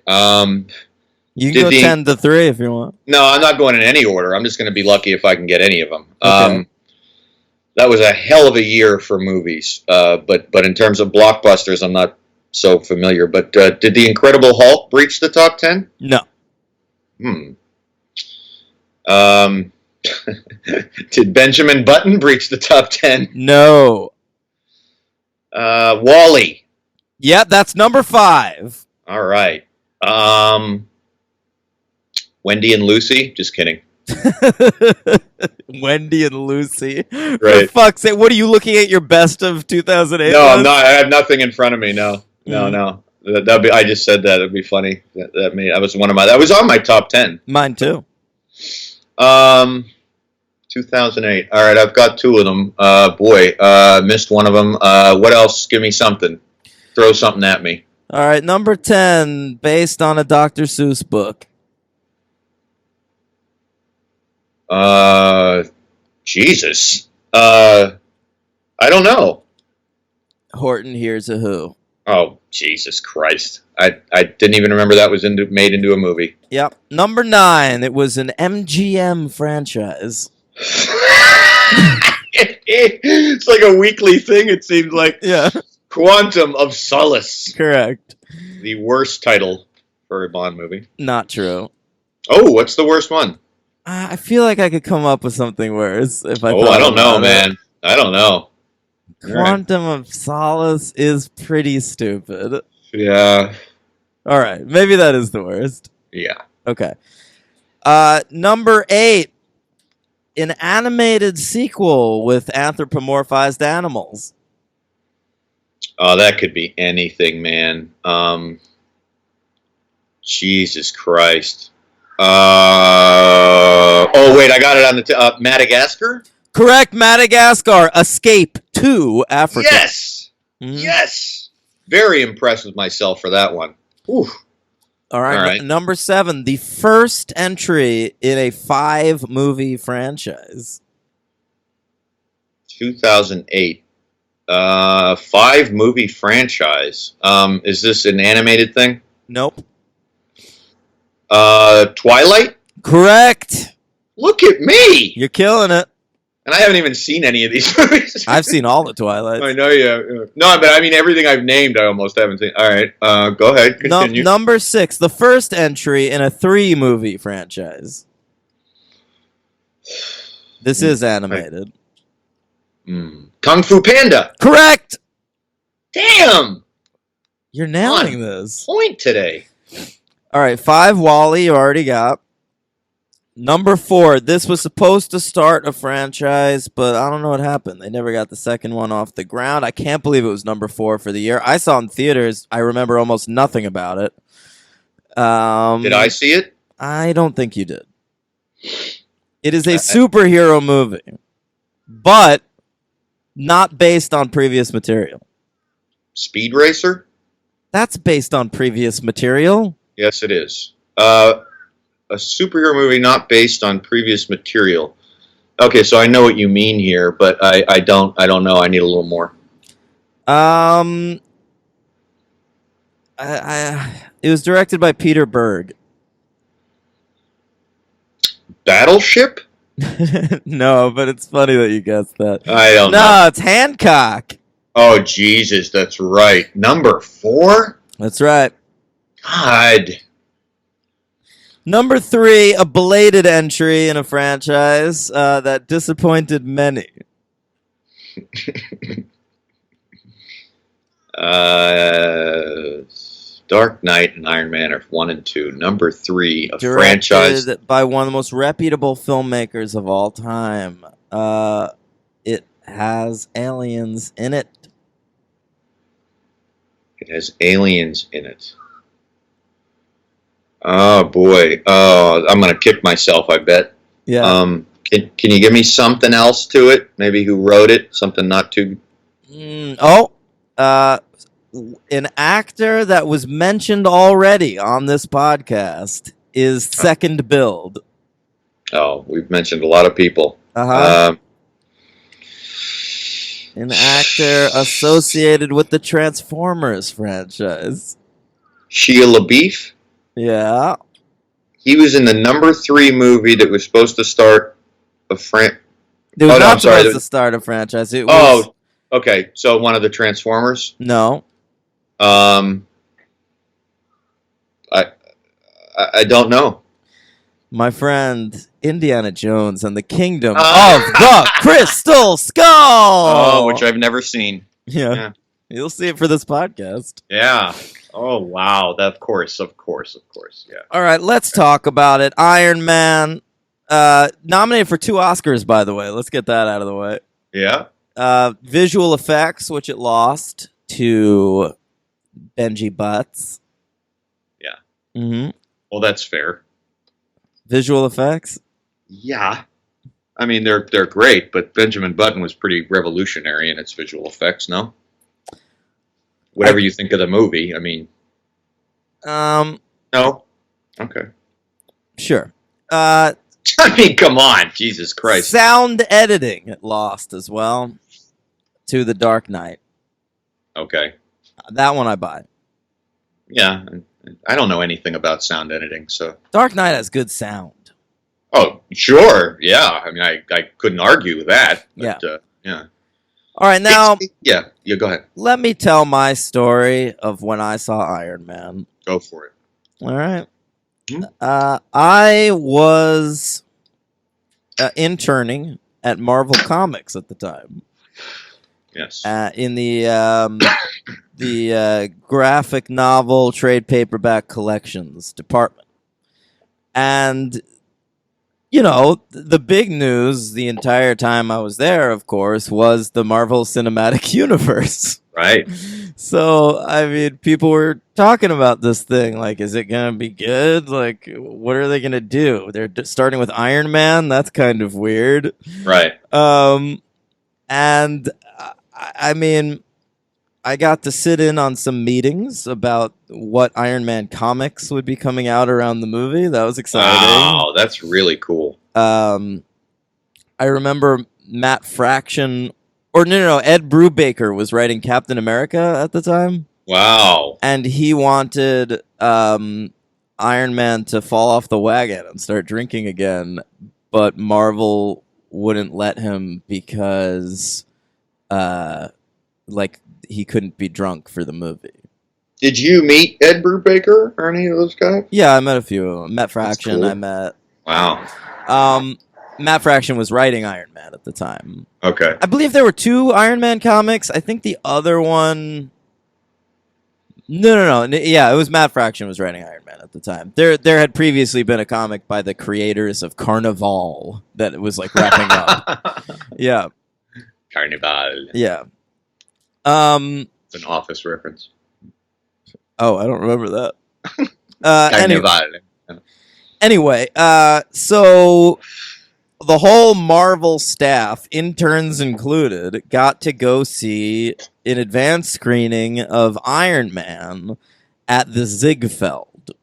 You can go 10 to 3 if you want. No, I'm not going in any order. I'm just going to be lucky if I can get any of them. Okay. That was a hell of a year for movies. But in terms of blockbusters, I'm not so familiar. But did The Incredible Hulk breach the top 10? No. Did Benjamin Button breach the top 10? No. Wall-E. Yep, that's number 5. All right. Wendy and Lucy? Just kidding. Wendy and Lucy. Right. For fuck's sake, what are you looking at your best of 2008? No, I'm not. I have nothing in front of me. No. That'd be. I just said that. It'd be funny. That was on my top 10. Mine too. 2008. All right, I've got 2 of them. Missed one of them. What else? Give me something. Throw something at me. All right, number 10, based on a Dr. Seuss book. Jesus. I don't know. Horton Hears a Who. Oh, Jesus Christ. I didn't even remember that was made into a movie. Yep. Number 9, it was an MGM franchise. It's like a weekly thing, it seems like. Yeah. Quantum of Solace. Correct. The worst title for a Bond movie. Not true. Oh, what's the worst one? I feel like I could come up with something worse if I. I don't know, man. I don't know. Quantum of Solace is pretty stupid. Yeah. All right, maybe that is the worst. Yeah. Okay. Number 8, an animated sequel with anthropomorphized animals. Oh, that could be anything, man. Jesus Christ. Oh, wait, I got it on the Madagascar? Correct, Madagascar. Escape to Africa. Yes! Mhm. Yes! Very impressed with myself for that one. Oof. All right. All right. Number 7, the first entry in a 5-movie franchise. 2008. 5-movie franchise. Is this an animated thing? Nope. Twilight? Correct. Look at me! You're killing it. And I haven't even seen any of these movies. I've seen all the Twilights. I know you. No, but I mean everything I've named, I almost haven't seen. All right, go ahead. Continue. Number 6, the first entry in a 3-movie franchise. This is animated. Kung Fu Panda. Correct. Damn. You're nailing this. Point today. All right, 5, Wall-E, you already got. Number 4, this was supposed to start a franchise, but I don't know what happened. They never got the second one off the ground. I can't believe it was number 4 for the year. I saw it in theaters. I remember almost nothing about it. Did I see it? I don't think you did. It is a superhero movie, but not based on previous material. Speed Racer? That's based on previous material. Yes, it is. A superhero movie not based on previous material. Okay, so I know what you mean here, but I don't know. I need a little more. It was directed by Peter Berg. Battleship? No, but it's funny that you guessed that. I don't know. No, it's Hancock. Oh, Jesus, that's right. Number 4? That's right. God. Number 3, a belated entry in a franchise that disappointed many. Dark Knight and Iron Man are 1 and 2. Number 3, a Directed franchise. by one of the most reputable filmmakers of all time. It has aliens in it. It has aliens in it. Oh boy. Oh, I'm gonna kick myself, I bet. Yeah. Can you give me something else to it? Maybe who wrote it? Something not too. An actor that was mentioned already on this podcast is second build. Oh, we've mentioned a lot of people. An actor associated with the Transformers franchise. Shia LaBeouf. Yeah. He was in the number 3 movie that was supposed to start a It was not supposed to start a franchise. It was... Oh, okay. So one of the Transformers. No. I don't know. My friend, Indiana Jones and the Kingdom of the Crystal Skull. Oh, which I've never seen. Yeah. You'll see it for this podcast. Yeah. Oh, wow. Of course. Yeah. All right, let's talk about it. Iron Man, nominated for 2 Oscars, by the way. Let's get that out of the way. Yeah. Visual effects, which it lost to Benji Butts. Yeah. Mm-hmm. Well, that's fair. Visual effects? Yeah. I mean, they're great, but Benjamin Button was pretty revolutionary in its visual effects, no? Whatever you think of the movie, I mean... No? Okay. Sure. I mean, come on. Jesus Christ. Sound editing, it lost as well to The Dark Knight. Okay. That one I buy. Yeah. I don't know anything about sound editing, so... Dark Knight has good sound. Oh, sure. Yeah. I mean, I couldn't argue with that. But, yeah. All right, now... Yeah, go ahead. Let me tell my story of when I saw Iron Man. Go for it. All right. I was interning at Marvel Comics at the time. Yes. In the graphic novel trade paperback collections department. And, you know, the big news the entire time I was there, of course, was the Marvel Cinematic Universe. Right. So, I mean, people were talking about this thing. Like, is it going to be good? Like, what are they going to do? They're starting with Iron Man? That's kind of weird. Right. And, I mean, I got to sit in on some meetings about what Iron Man comics would be coming out around the movie. That was exciting. Wow, that's really cool. I remember Matt Fraction... Or no, Ed Brubaker was writing Captain America at the time. Wow. And he wanted Iron Man to fall off the wagon and start drinking again, but Marvel wouldn't let him because he couldn't be drunk for the movie. Did you meet Ed Brubaker or any of those guys? Yeah, I met a few of them. Matt Fraction, cool. I met. Wow. Matt Fraction was writing Iron Man at the time. Okay. I believe there were 2 Iron Man comics. I think the other one... No. Yeah, it was Matt Fraction was writing Iron Man at the time. There had previously been a comic by the creators of Carnival that was like wrapping up. Yeah. Carnival. Yeah. It's an Office reference. Oh, I don't remember that. Carnival. Anyway, so the whole Marvel staff, interns included, got to go see an advanced screening of Iron Man at the Ziegfeld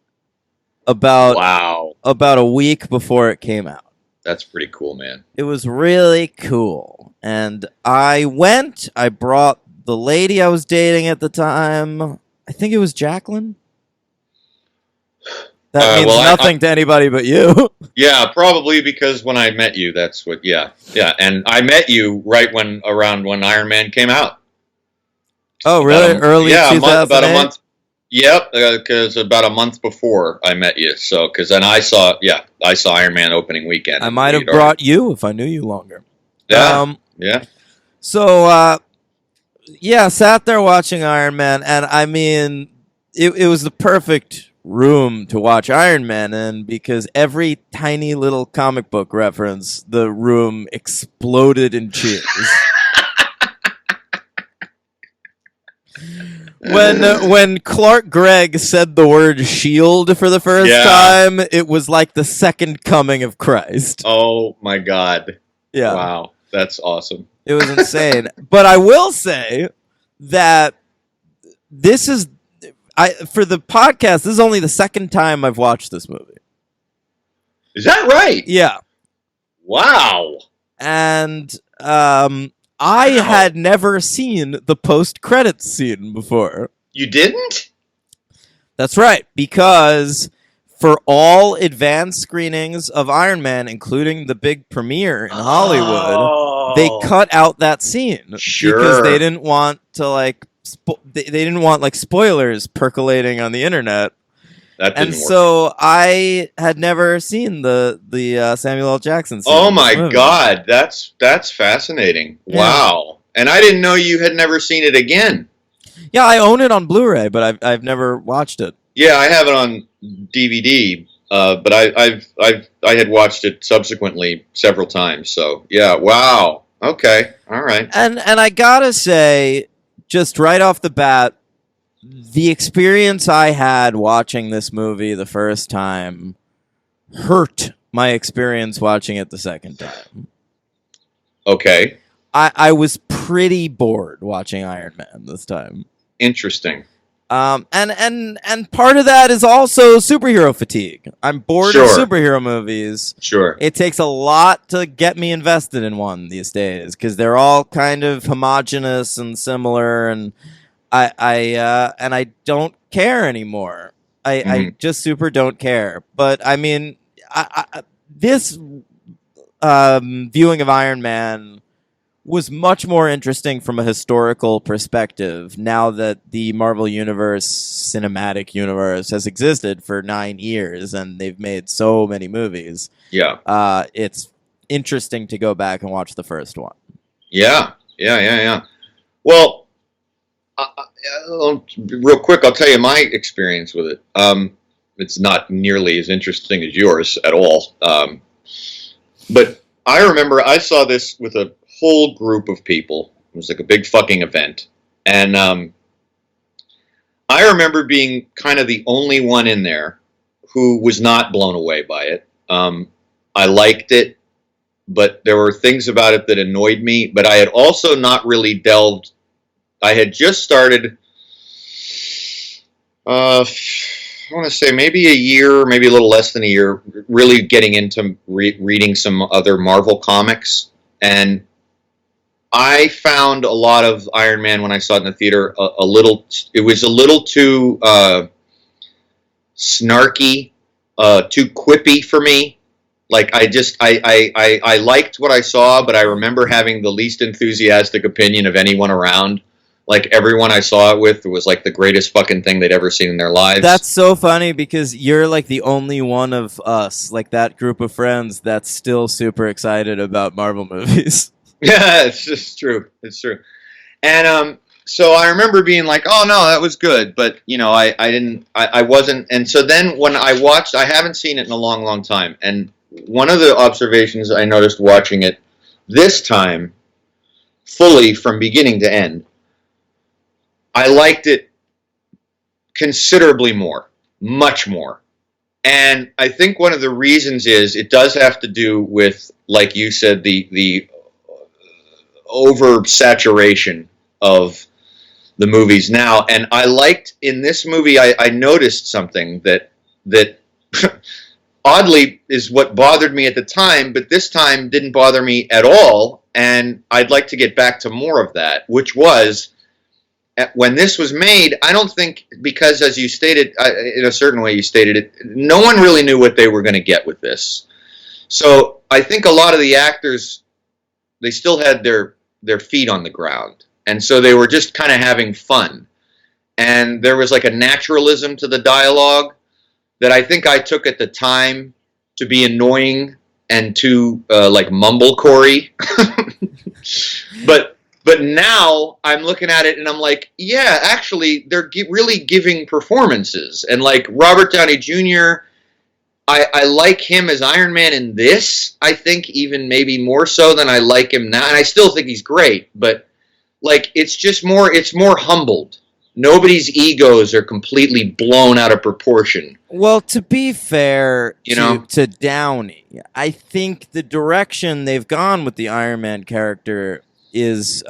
about a week before it came out. That's pretty cool, man. It was really cool. And I went, I brought the lady I was dating at the time. I think it was Jacqueline. That means nothing to anybody but you. Yeah, probably because when I met you, that's what. Yeah, and I met you right around when Iron Man came out. Oh, really? Early 2008? About a month. Yep, because about a month before I met you. So, because then I saw Iron Man opening weekend. I might have brought you if I knew you longer. Yeah. Yeah. So, sat there watching Iron Man, and I mean, it was the perfect room to watch Iron Man in because every tiny little comic book reference, the room exploded in cheers. When Clark Gregg said the word shield for the first time, it was like the second coming of Christ. Oh my God. Yeah. Wow. That's awesome. It was insane. But I will say that this is for the podcast, this is only the second time I've watched this movie. Is that right? Yeah. Wow. And I had never seen the post-credits scene before. You didn't? That's right, because for all advanced screenings of Iron Man, including the big premiere in Hollywood, they cut out that scene. Sure. Because they didn't want to they didn't want spoilers percolating on the internet. That didn't and work. So I had never seen the Samuel L. Jackson scene. Oh my God, that's fascinating. Yeah. Wow. And I didn't know you had never seen it again. Yeah, I own it on Blu-ray, but I've never watched it. Yeah, I have it on DVD, but I had watched it subsequently several times. So yeah, wow. Okay, all right. And I gotta say, just right off the bat, the experience I had watching this movie the first time hurt my experience watching it the second time. Okay. I was pretty bored watching Iron Man this time. Interesting. And part of that is also superhero fatigue. I'm bored of superhero movies. Sure. It takes a lot to get me invested in one these days because they're all kind of homogenous and similar, and I don't care anymore. I just super don't care. But I mean, this viewing of Iron Man was much more interesting from a historical perspective now that the Marvel Universe cinematic universe has existed for 9 years and they've made so many movies. Yeah. It's interesting to go back and watch the first one. Yeah. Well, real quick, I'll tell you my experience with it. It's not nearly as interesting as yours at all. But I remember I saw this with a whole group of people. It was like a big fucking event. And I remember being kind of the only one in there who was not blown away by it. I liked it, but there were things about it that annoyed me. But I had also not really delved. I had just started, I want to say maybe a year, maybe a little less than a year, really getting into reading some other Marvel comics. And I found a lot of Iron Man when I saw it in the theater it was a little too snarky, too quippy for me. Like I liked what I saw, but I remember having the least enthusiastic opinion of anyone around. Like everyone I saw it with was like the greatest fucking thing they'd ever seen in their lives. That's so funny because you're like the only one of us, like that group of friends that's still super excited about Marvel movies. Yeah, it's just true. It's true. And so I remember being like, oh no, that was good. But you know, I wasn't. And so then when I watched, I haven't seen it in a long, long time. And one of the observations I noticed watching it this time, fully from beginning to end, I liked it considerably more, much more. And I think one of the reasons is it does have to do with, like you said, the oversaturation of the movies now. And I liked in this movie, I noticed something that oddly is what bothered me at the time, but this time didn't bother me at all. And I'd like to get back to more of that, which was when this was made, I don't think, because as you stated, in a certain way you stated it, no one really knew what they were going to get with this. So I think a lot of the actors, they still had their feet on the ground. And so they were just kind of having fun. And there was like a naturalism to the dialogue that I think I took at the time to be annoying and too like mumblecore-y. But now I'm looking at it and I'm like, yeah, actually, they're really giving performances. And like Robert Downey Jr., I like him as Iron Man in this. I think even maybe more so than I like him now. And I still think he's great, but like it's more humbled. Nobody's egos are completely blown out of proportion. Well, to be fair You know? to Downey, I think the direction they've gone with the Iron Man character is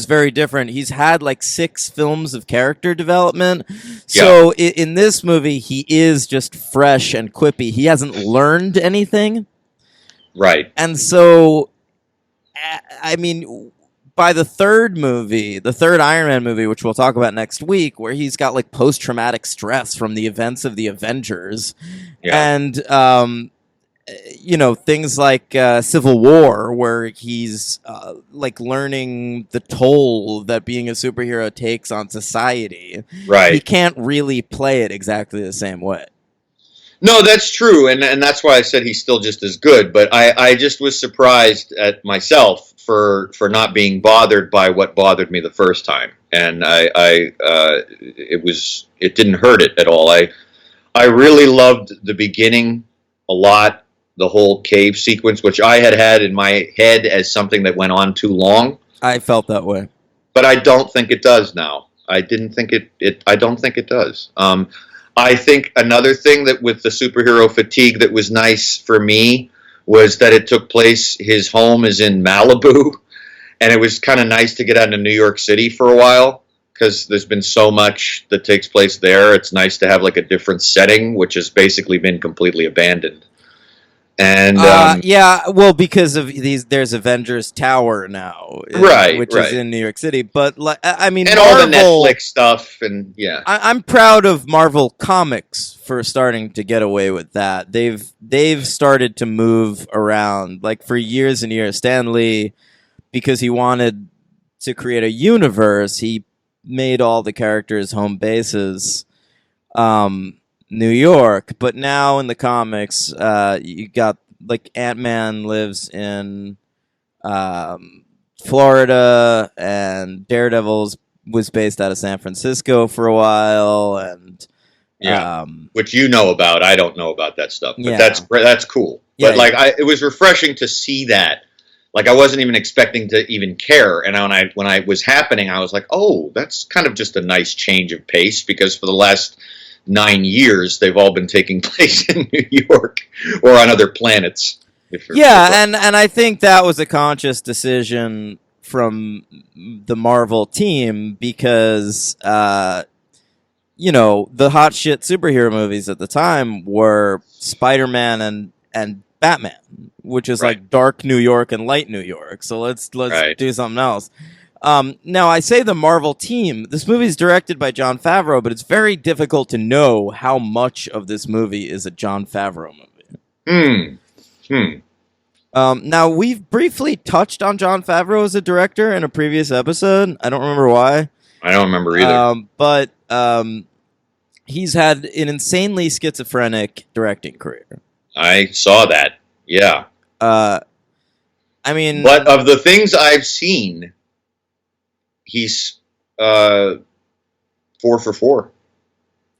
very different. He's had like 6 films of character development. So in this movie, he is just fresh and quippy. He hasn't learned anything. Right. And so, I mean, by the third movie, the third Iron Man movie, which we'll talk about next week, where he's got like post-traumatic stress from the events of the Avengers, and things like Civil War, where he's like learning the toll that being a superhero takes on society. Right. He can't really play it exactly the same way. No, that's true, and that's why I said he's still just as good. But I just was surprised at myself for not being bothered by what bothered me the first time, and it didn't hurt it at all. I really loved the beginning a lot, the whole cave sequence, which I had in my head as something that went on too long. I felt that way, but I don't think it does now. I didn't think it. I don't think it does. I think another thing that with the superhero fatigue that was nice for me was that it took place, his home is in Malibu, and it was kind of nice to get out of New York City for a while because there's been so much that takes place there. It's nice to have like a different setting, which has basically been completely abandoned. And well, because of there's Avengers Tower now, which is in New York City. But I mean, and Marvel, all the Netflix stuff, and I'm proud of Marvel Comics for starting to get away with that. They've started to move around, like for years and years. Stan Lee, because he wanted to create a universe, he made all the characters home bases. New York, but now in the comics, you got like Ant-Man lives in Florida, and Daredevil was based out of San Francisco for a while, and which you know about. I don't know about that stuff, but that's cool. Yeah, but it was refreshing to see that. Like I wasn't even expecting to even care, and when I was happening, I was like, oh, that's kind of just a nice change of pace because for the last 9 years, they've all been taking place in New York or on other planets. And I think that was a conscious decision from the Marvel team because, the hot shit superhero movies at the time were Spider-Man and Batman, which is like dark New York and light New York. So let's do something else. Now, I say the Marvel team. This movie is directed by Jon Favreau, but it's very difficult to know how much of this movie is a Jon Favreau movie. Now, we've briefly touched on Jon Favreau as a director in a previous episode. I don't remember why. I don't remember either. But he's had an insanely schizophrenic directing career. I saw that, yeah. I mean... But of the things I've seen... He's 4 for 4.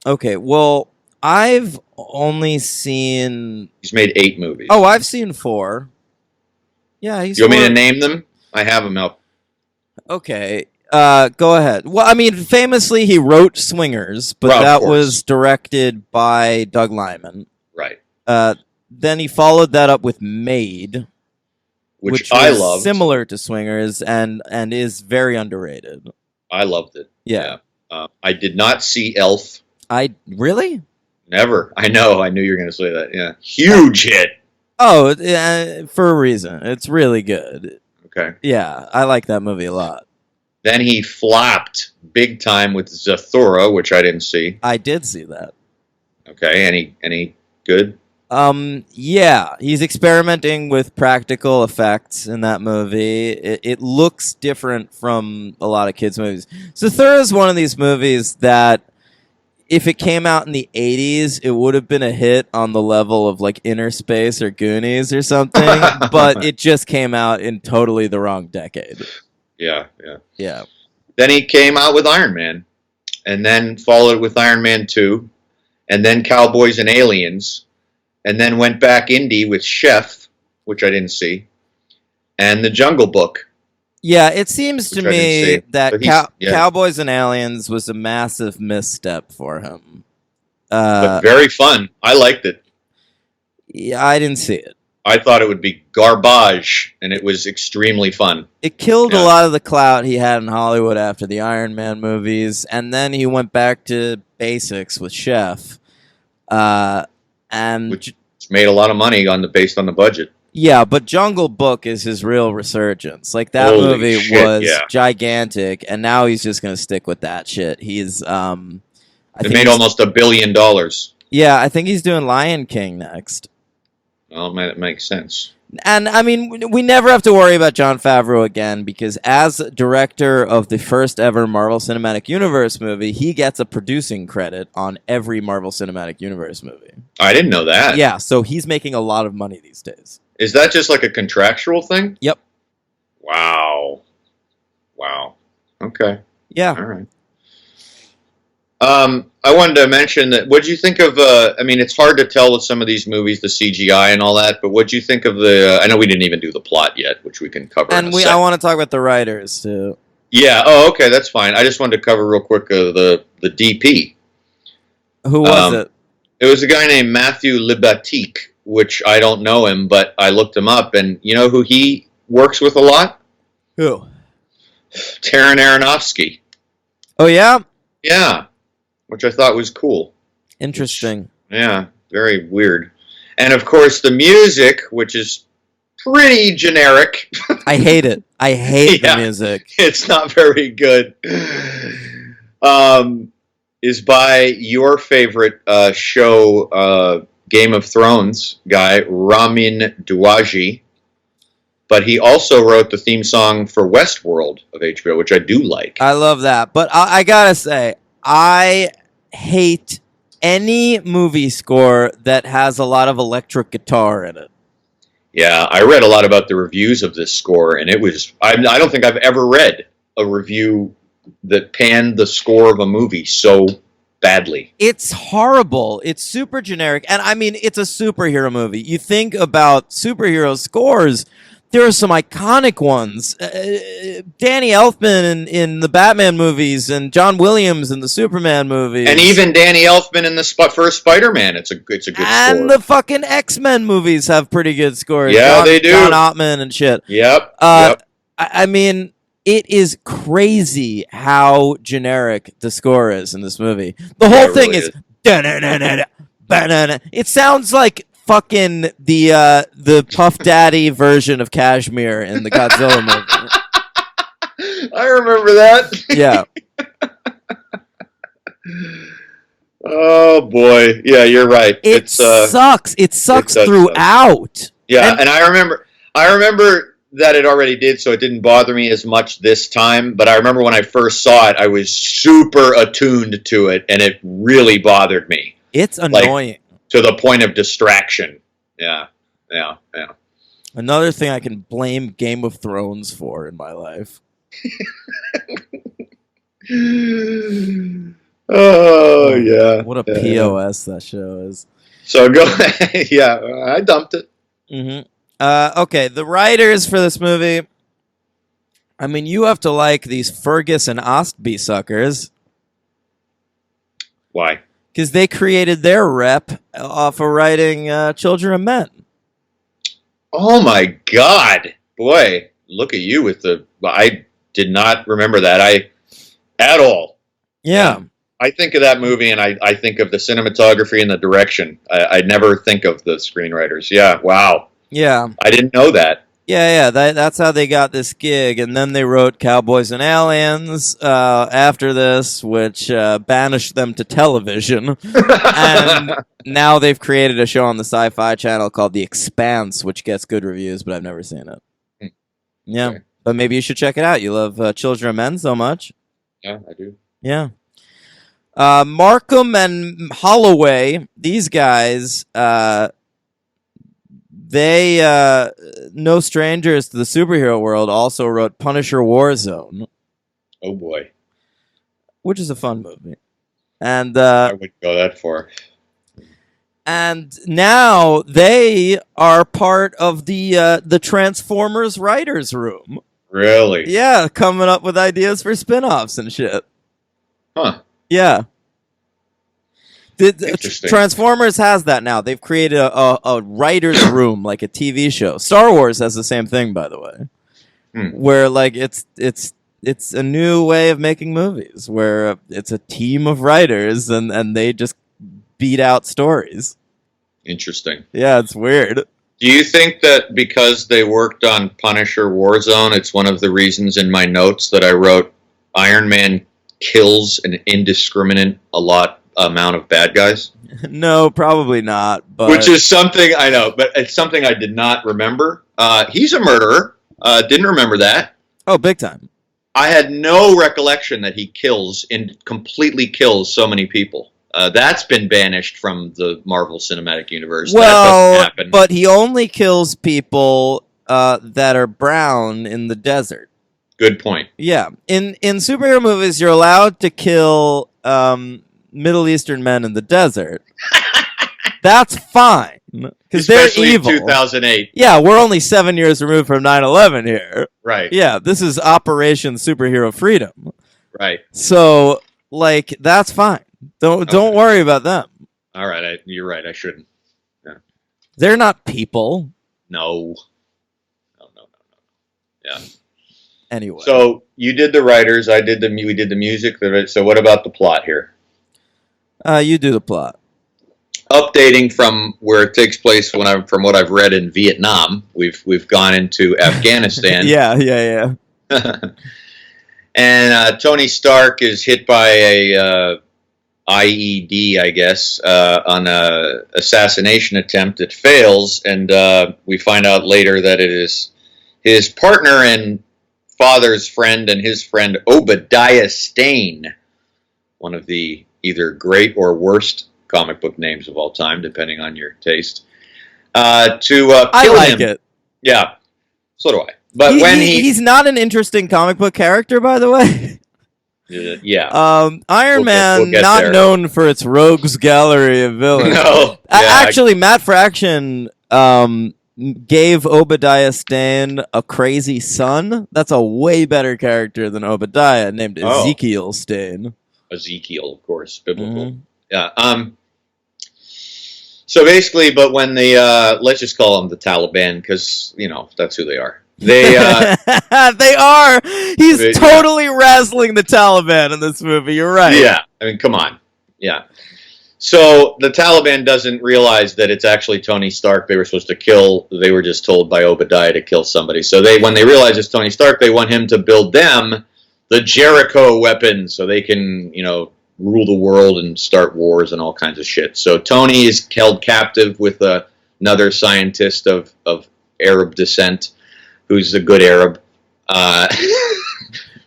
Okay, well, I've only seen... He's made 8 movies. Oh, I've seen 4. Yeah, he's... You want me to name them? I have them up. Okay, go ahead. Well, I mean, famously, he wrote Swingers, but that was directed by Doug Liman. Right. Then he followed that up with Made... Which I loved. Similar to Swingers and is very underrated. I loved it. Yeah. I did not see Elf. Really? Never. I know. I knew you were going to say that. Yeah. Huge hit. Oh, for a reason. It's really good. Okay. Yeah, I like that movie a lot. Then he flopped big time with Zathura, which I didn't see. I did see that. Okay. Any good? Yeah, he's experimenting with practical effects in that movie. It looks different from a lot of kids' movies. Zathura is one of these movies that if it came out in the 80s, it would have been a hit on the level of like Inner Space or Goonies or something, but it just came out in totally the wrong decade. Yeah. Yeah. Then he came out with Iron Man, and then followed with Iron Man 2, and then Cowboys and Aliens, and then went back indie with Chef, which I didn't see, and The Jungle Book. Yeah, it seems to Which I didn't me see. that But he's- yeah. Cowboys and Aliens was a massive misstep for him. But very fun. I liked it. Yeah, I didn't see it. I thought it would be garbage, and it was extremely fun. It killed a Yeah. lot of the clout he had in Hollywood after the Iron Man movies, and then he went back to basics with Chef. And Which made a lot of money based on the budget. yeah, but Jungle Book is his real resurgence. Like that Holy movie shit, was yeah. gigantic, and now he's just gonna stick with that shit. He's I It think made he's- almost $1 billion. yeah, I think he's doing Lion King next. Well, that makes sense. And I mean, we never have to worry about Jon Favreau again because as director of the first ever Marvel Cinematic Universe movie, he gets a producing credit on every Marvel Cinematic Universe movie. I didn't know that. Yeah, so he's making a lot of money these days. Is that just like a contractual thing? Yep. Wow. Okay. Yeah. All right. I wanted to mention that. What do you think of? I mean, it's hard to tell with some of these movies, the CGI and all that. But what do you think of the? I know we didn't even do the plot yet, which we can cover. And in a I sec. want to talk about the writers too. Yeah. Oh, okay. That's fine. I just wanted to cover real quick the DP. Who was it? It was a guy named Matthew Libatique, which I don't know him, but I looked him up, and you know who he works with a lot? Who? Taron Aronofsky. Oh yeah? Yeah, which I thought was cool. Interesting. Yeah, very weird. And of course, the music, which is pretty generic. I hate it. I hate Yeah. the music. It's not very good. Is by your favorite show, Game of Thrones guy, Ramin Djawadi. But he also wrote the theme song for Westworld of HBO, which I do like. I love that. But I gotta say, I hate any movie score that has a lot of electric guitar in it. Yeah, I read a lot about the reviews of this score, and it was. I don't think I've ever read a review that panned the score of a movie so badly. It's horrible. It's super generic. And I mean, it's a superhero movie. You think about superhero scores, there are some iconic ones. Danny Elfman in the Batman movies and John Williams in the Superman movies. And even Danny Elfman in the first Spider-Man, it's a good score. And the fucking X-Men movies have pretty good scores. Yeah, they do. John Ottman and shit. Yep. I mean, it is crazy how generic the score is in this movie. The whole it thing really is da-na-na-na-na, ba-na-na. It sounds like fucking the Puff Daddy version of Kashmir in the Godzilla movie. I remember that. Yeah. Oh boy, yeah, you're right. It sucks. It sucks does throughout. Yeah, and I remember that it already did, so it didn't bother me as much this time. But I remember when I first saw it, I was super attuned to it, and it really bothered me It's annoying. to the point of distraction. Yeah. Another thing I can blame Game of Thrones for in my life. Oh yeah. What a Yeah. POS that show is. So go. Yeah, I dumped it. Mm-hmm. Okay, the writers for this movie. I mean, you have to like these Fergus and Ostby suckers Why? because they created their rep off of writing Children of Men. Oh my God, boy! Look at you with the. I did not remember that. At all. Yeah. I think of that movie, and I think of the cinematography and the direction. I never think of the screenwriters. Yeah, wow. Yeah. I didn't know that. Yeah. That's how they got this gig. And then they wrote Cowboys and Aliens after this, which banished them to television. And now they've created a show on the Sci-Fi Channel called The Expanse, which gets good reviews, but I've never seen it. Yeah. Okay. But maybe you should check it out. You love Children of Men so much. Yeah, I do. Yeah. Markham and Holloway, these guys, they no strangers to the superhero world. Also wrote Punisher Warzone, Oh boy, which is a fun movie, and I wouldn't go that far. and now they are part of the Transformers writers room. Really? Yeah, coming up with ideas for spin-offs and shit. Huh. Yeah. Interesting. Transformers has that now. They've created a writer's room, like a TV show. Star Wars has the same thing, by the way, where like it's a new way of making movies, where it's a team of writers and they just beat out stories. Interesting. Yeah, it's weird. Do you think that because they worked on Punisher Warzone, it's one of the reasons in my notes that I wrote Iron Man kills an indiscriminate amount of bad guys? No, probably not. But Which is something I know, but it's something I did not remember. He's a murderer. Didn't remember that. Oh, big time. I had no recollection that he completely kills so many people. That's been banished from the Marvel Cinematic Universe. That doesn't happen. But he only kills people that are brown in the desert. Good point. Yeah. In superhero movies, you're allowed to kill Middle Eastern men in the desert. That's fine. Because they're evil. In 2008. Yeah, we're only 7 years removed from 9/11 here. Right. Yeah, this is Operation Superhero Freedom. Right. So, like, that's fine. Don't worry about them. All right. You're right. I shouldn't. Yeah. They're not people. No. Yeah. Anyway. So you did the writers. We did the music. So what about the plot here? You do the plot. Updating from where it takes place from what I've read in Vietnam, we've gone into Afghanistan. Yeah. And Tony Stark is hit by a IED, I guess, on a assassination attempt. It fails, and we find out later that it is his partner and father's friend and his friend Obadiah Stane, one of the either great or worst comic book names of all time, depending on your taste, to kill him. I like it. Yeah, so do I. But he's not an interesting comic book character, by the way. Yeah. Iron Man, get not there. known for its rogues gallery of villains. No. Actually, Matt Fraction gave Obadiah Stane a crazy son. That's a way better character than Obadiah, named Ezekiel Stane. Ezekiel, of course, biblical. Mm-hmm. Yeah. So basically, but when the let's just call them the Taliban, because that's who they are. They they are. He's totally wrestling the Taliban in this movie. You're right. Yeah. I mean, come on. Yeah. So the Taliban doesn't realize that it's actually Tony Stark they were supposed to kill. They were just told by Obadiah to kill somebody. So when they realize it's Tony Stark, they want him to build them the Jericho weapon so they can, rule the world and start wars and all kinds of shit. So Tony is held captive with another scientist of Arab descent who's the good Arab.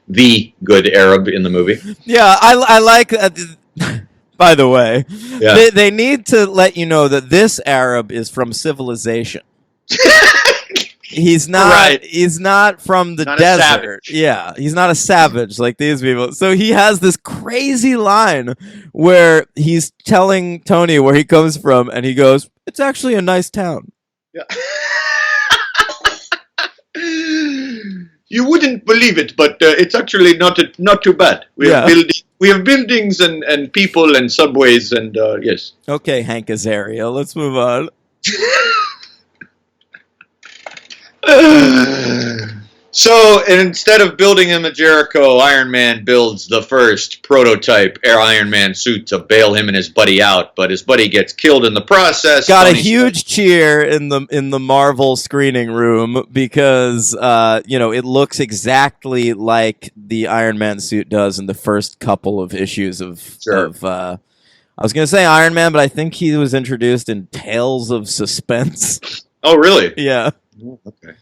The good Arab in the movie. Yeah, I like by the way, yeah. they need to let you know that this Arab is from civilization. He's not. Right. He's not from the desert. Yeah, he's not a savage like these people. So he has this crazy line where he's telling Tony where he comes from, and he goes, "It's actually a nice town." Yeah. You wouldn't believe it, but it's actually not too bad. We have buildings and people and subways and yes. Okay, Hank Azaria, let's move on. So instead of building him a Jericho, Iron Man builds the first prototype Iron Man suit to bail him and his buddy out, but his buddy gets killed in the process. Got a huge cheer in the Marvel screening room because it looks exactly like the Iron Man suit does in the first couple of issues of I was going to say Iron Man, but I think he was introduced in Tales of Suspense. Oh, really? Yeah. Okay.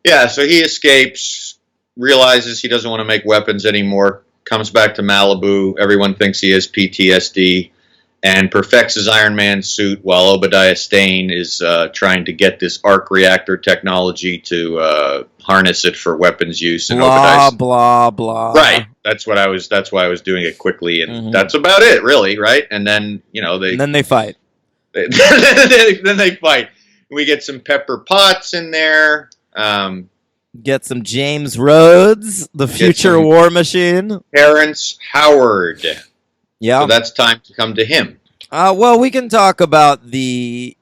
Yeah, so he escapes, realizes he doesn't want to make weapons anymore, comes back to Malibu. Everyone thinks he has PTSD, and perfects his Iron Man suit while Obadiah Stane is trying to get this arc reactor technology to harness it for weapons use. And blah blah blah. Right. That's why I was doing it quickly, and that's about it, really. Right. And then and then they fight. then they fight. We get some Pepper Potts in there. Get some James Rhodes, the future war machine. Terrence Howard. Yeah. So that's time to come to him. Well, we can talk about the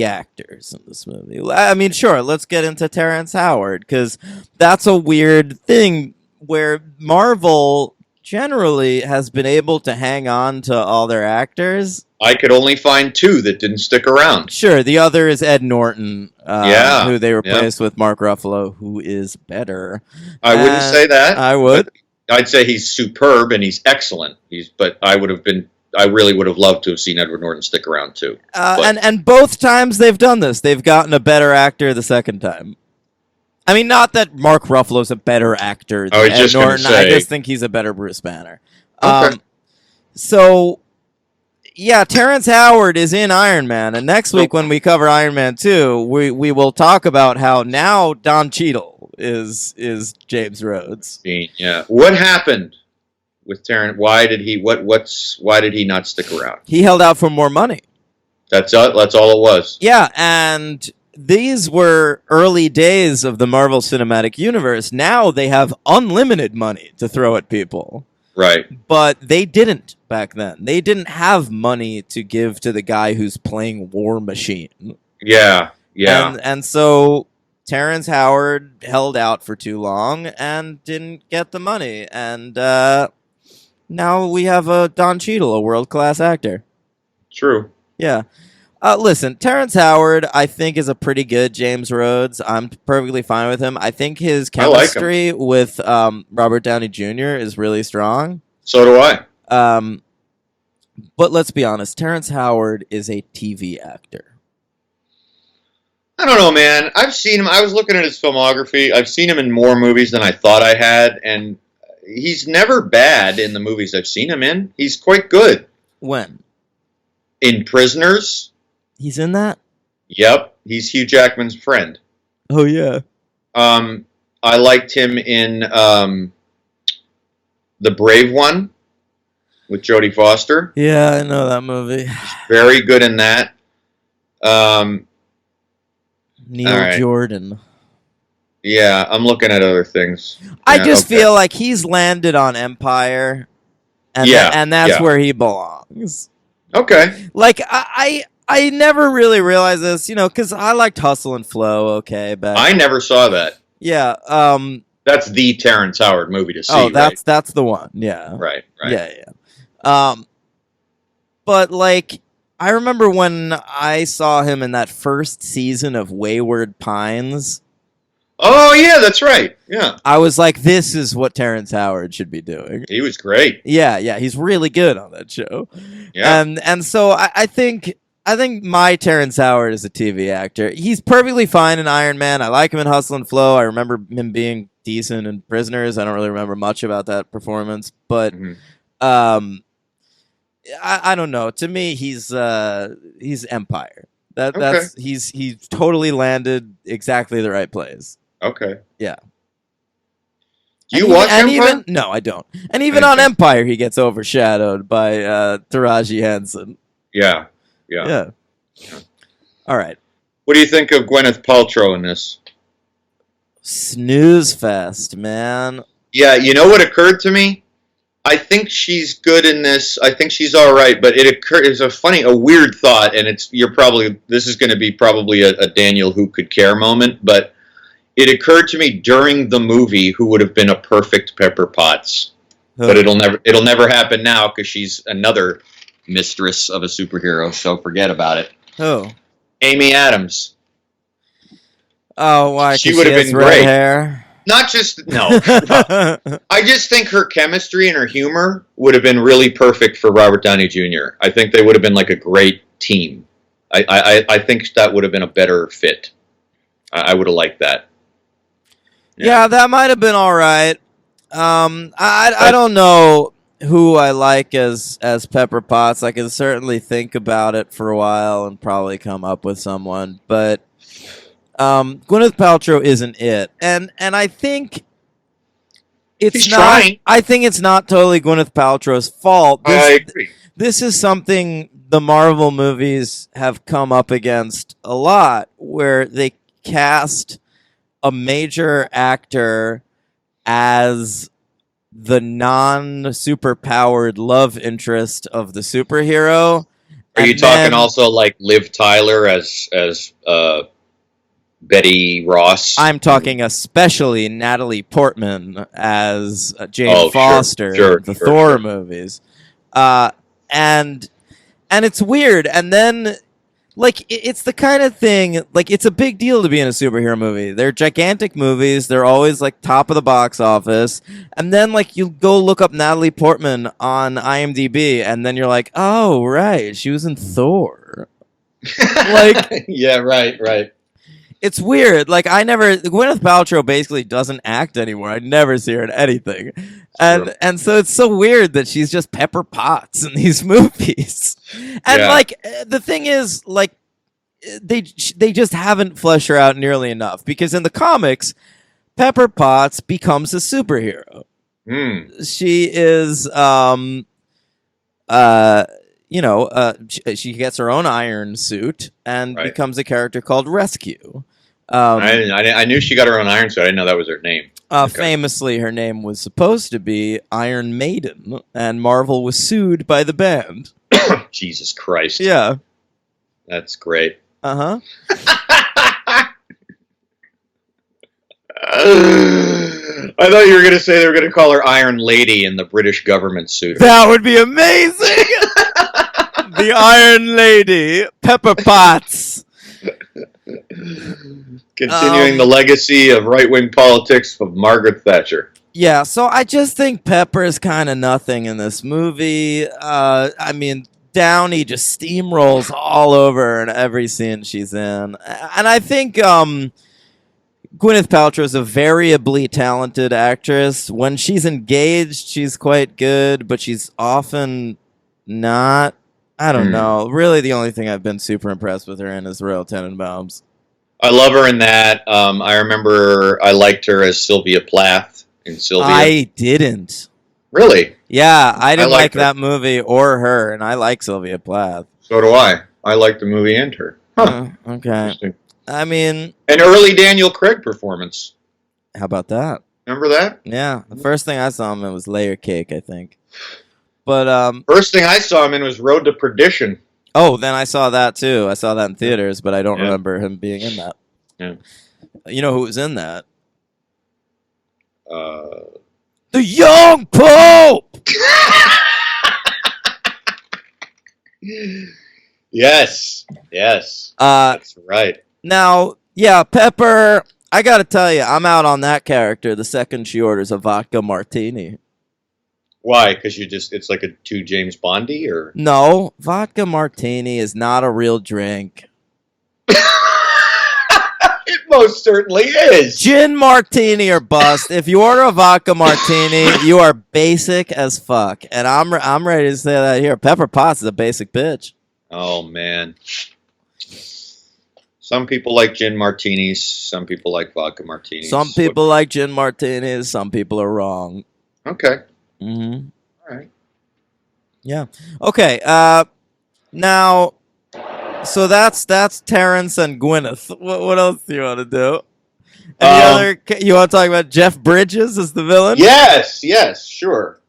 actors in this movie. I mean, sure, let's get into Terrence Howard, because that's a weird thing where Marvel generally has been able to hang on to all their actors. I could only find 2 that didn't stick around. Sure, the other is Ed Norton, who they replaced with Mark Ruffalo, who is better. I wouldn't say that. I would. I'd say he's superb and he's excellent. But I really would have loved to have seen Edward Norton stick around too. And both times they've done this, they've gotten a better actor the second time. I mean, not that Mark Ruffalo's a better actor than Ed Norton. I just think he's a better Bruce Banner. Okay. So, yeah, Terrence Howard is in Iron Man, and next week when we cover Iron Man 2, we will talk about how now Don Cheadle is James Rhodes. Yeah. What happened with Terrence? Why did he not stick around? He held out for more money. That's all it was. Yeah, and these were early days of the Marvel Cinematic Universe. Now they have unlimited money to throw at people. Right. But they didn't back then. They didn't have money to give to the guy who's playing War Machine. Yeah. Yeah. And so Terrence Howard held out for too long and didn't get the money. And now we have a Don Cheadle, a world-class actor. True. Yeah. Listen, Terrence Howard, I think, is a pretty good James Rhodes. I'm perfectly fine with him. I think his chemistry with Robert Downey Jr. is really strong. So do I. But let's be honest, Terrence Howard is a TV actor. I don't know, man. I've seen him. I was looking at his filmography. I've seen him in more movies than I thought I had, and he's never bad in the movies I've seen him in. He's quite good. When? In Prisoners. He's in that? Yep. He's Hugh Jackman's friend. Oh, yeah. I liked him in The Brave One with Jodie Foster. Yeah, I know that movie. Very good in that. Neil Jordan. Yeah, I'm looking at other things. I just feel like he's landed on Empire, and that's where he belongs. Okay. Like, I never really realized this, because I liked Hustle and Flow, okay, but I never saw that. Yeah. That's the Terrence Howard movie to see. Oh, that's the one. Yeah. Right. Yeah. But like, I remember when I saw him in that first season of Wayward Pines. Oh yeah, that's right. Yeah. I was like, this is what Terrence Howard should be doing. He was great. Yeah, he's really good on that show. Yeah. And so I think my Terrence Howard is a TV actor. He's perfectly fine in Iron Man. I like him in Hustle and Flow. I remember him being decent in Prisoners. I don't really remember much about that performance, but I don't know. To me, he's Empire. He's totally landed exactly the right place. Okay. Yeah. Do you watch Empire? No, I don't. And even on Empire, he gets overshadowed by Taraji Henson. Yeah. All right. What do you think of Gwyneth Paltrow in this? Snooze fest, man. Yeah, you know what occurred to me? I think she's good in this. I think she's all right, but it's a weird thought, and this is going to be probably a Daniel Who Could Care moment, but it occurred to me during the movie who would have been a perfect Pepper Potts. But it'll never happen now because she's another mistress of a superhero, so forget about it. Who? Amy Adams. Oh, why? She would have been red great. Hair? Not just no. I just think her chemistry and her humor would have been really perfect for Robert Downey Jr. I think they would have been like a great team. I think that would have been a better fit. I would have liked that. Yeah, that might have been all right. I don't know who I like as Pepper Potts. I can certainly think about it for a while and probably come up with someone, but Gwyneth Paltrow isn't it, and I think it's He's not. trying. I think it's not totally Gwyneth Paltrow's fault. I agree. This is something the Marvel movies have come up against a lot, where they cast a major actor as the non-superpowered love interest of the superhero. Are you and talking then- also like Liv Tyler as Betty Ross? I'm talking especially Natalie Portman as Jane Oh, sure, Foster sure, in the sure, Thor sure. movies. And it's weird. And then, like, it's the kind of thing, like, it's a big deal to be in a superhero movie. They're gigantic movies. They're always, like, top of the box office. And then, like, you go look up Natalie Portman on IMDb, and then you're like, oh, right, she was in Thor. Like, yeah, right. it's weird. Like, Gwyneth Paltrow basically doesn't act anymore. I never see her in anything. And so it's so weird that she's just Pepper Potts in these movies. And Yeah. like the thing is, like, they just haven't fleshed her out nearly enough, because in the comics, Pepper Potts becomes a superhero. She is she gets her own iron suit and Right. becomes a character called Rescue. I knew she got her own iron suit. I didn't know that was her name. Okay. Famously, her name was supposed to be Iron Maiden, and Marvel was sued by the band. Jesus Christ. Yeah. That's great. Uh-huh. I thought you were going to say they were going to call her Iron Lady in the British government suit. That would be amazing! The Iron Lady, Pepper Potts. Continuing the legacy of right-wing politics of Margaret Thatcher. Yeah, so I just think Pepper is kind of nothing in this movie. I mean, Downey just steamrolls all over her in every scene she's in. And I think Gwyneth Paltrow is a variably talented actress. When she's engaged, she's quite good, but she's often not. I don't know. Really, the only thing I've been super impressed with her in is Royal Tenenbaums. I love her in that. I remember I liked her as Sylvia Plath in Sylvia. I didn't. Really? Yeah, I didn't like liked her. that movie or her, and I like Sylvia Plath. So do I. I liked the movie and her. Huh. Okay. Interesting. I mean, An early Daniel Craig performance. how about that? Remember that? Yeah, the first thing I saw him in was Layer Cake, I think. But First thing I saw him in was Road to Perdition. oh, then I saw that too. I saw that in theaters, but I don't Yeah. remember him being in that. Yeah. You know who was in that? Uh, The Young Pope. yes. That's right. Now, yeah, Pepper. I gotta tell you, I'm out on that character. The second she orders a vodka martini. Why? Because it's like a too James Bondy, or No, vodka martini is not a real drink. it most certainly is. Gin martini or bust. If you order a vodka martini, you are basic as fuck. And I'm ready to say that here. Pepper Potts is a basic bitch. Oh man. Some people like gin martinis. Some people like vodka martinis. Some people like gin martinis. Some people are wrong. Okay. Mm-hmm. All right. Yeah. Okay. Now, so that's Terrence and Gwyneth. What else do you want to do? Any other? You want to talk about Jeff Bridges as the villain? Yes, sure.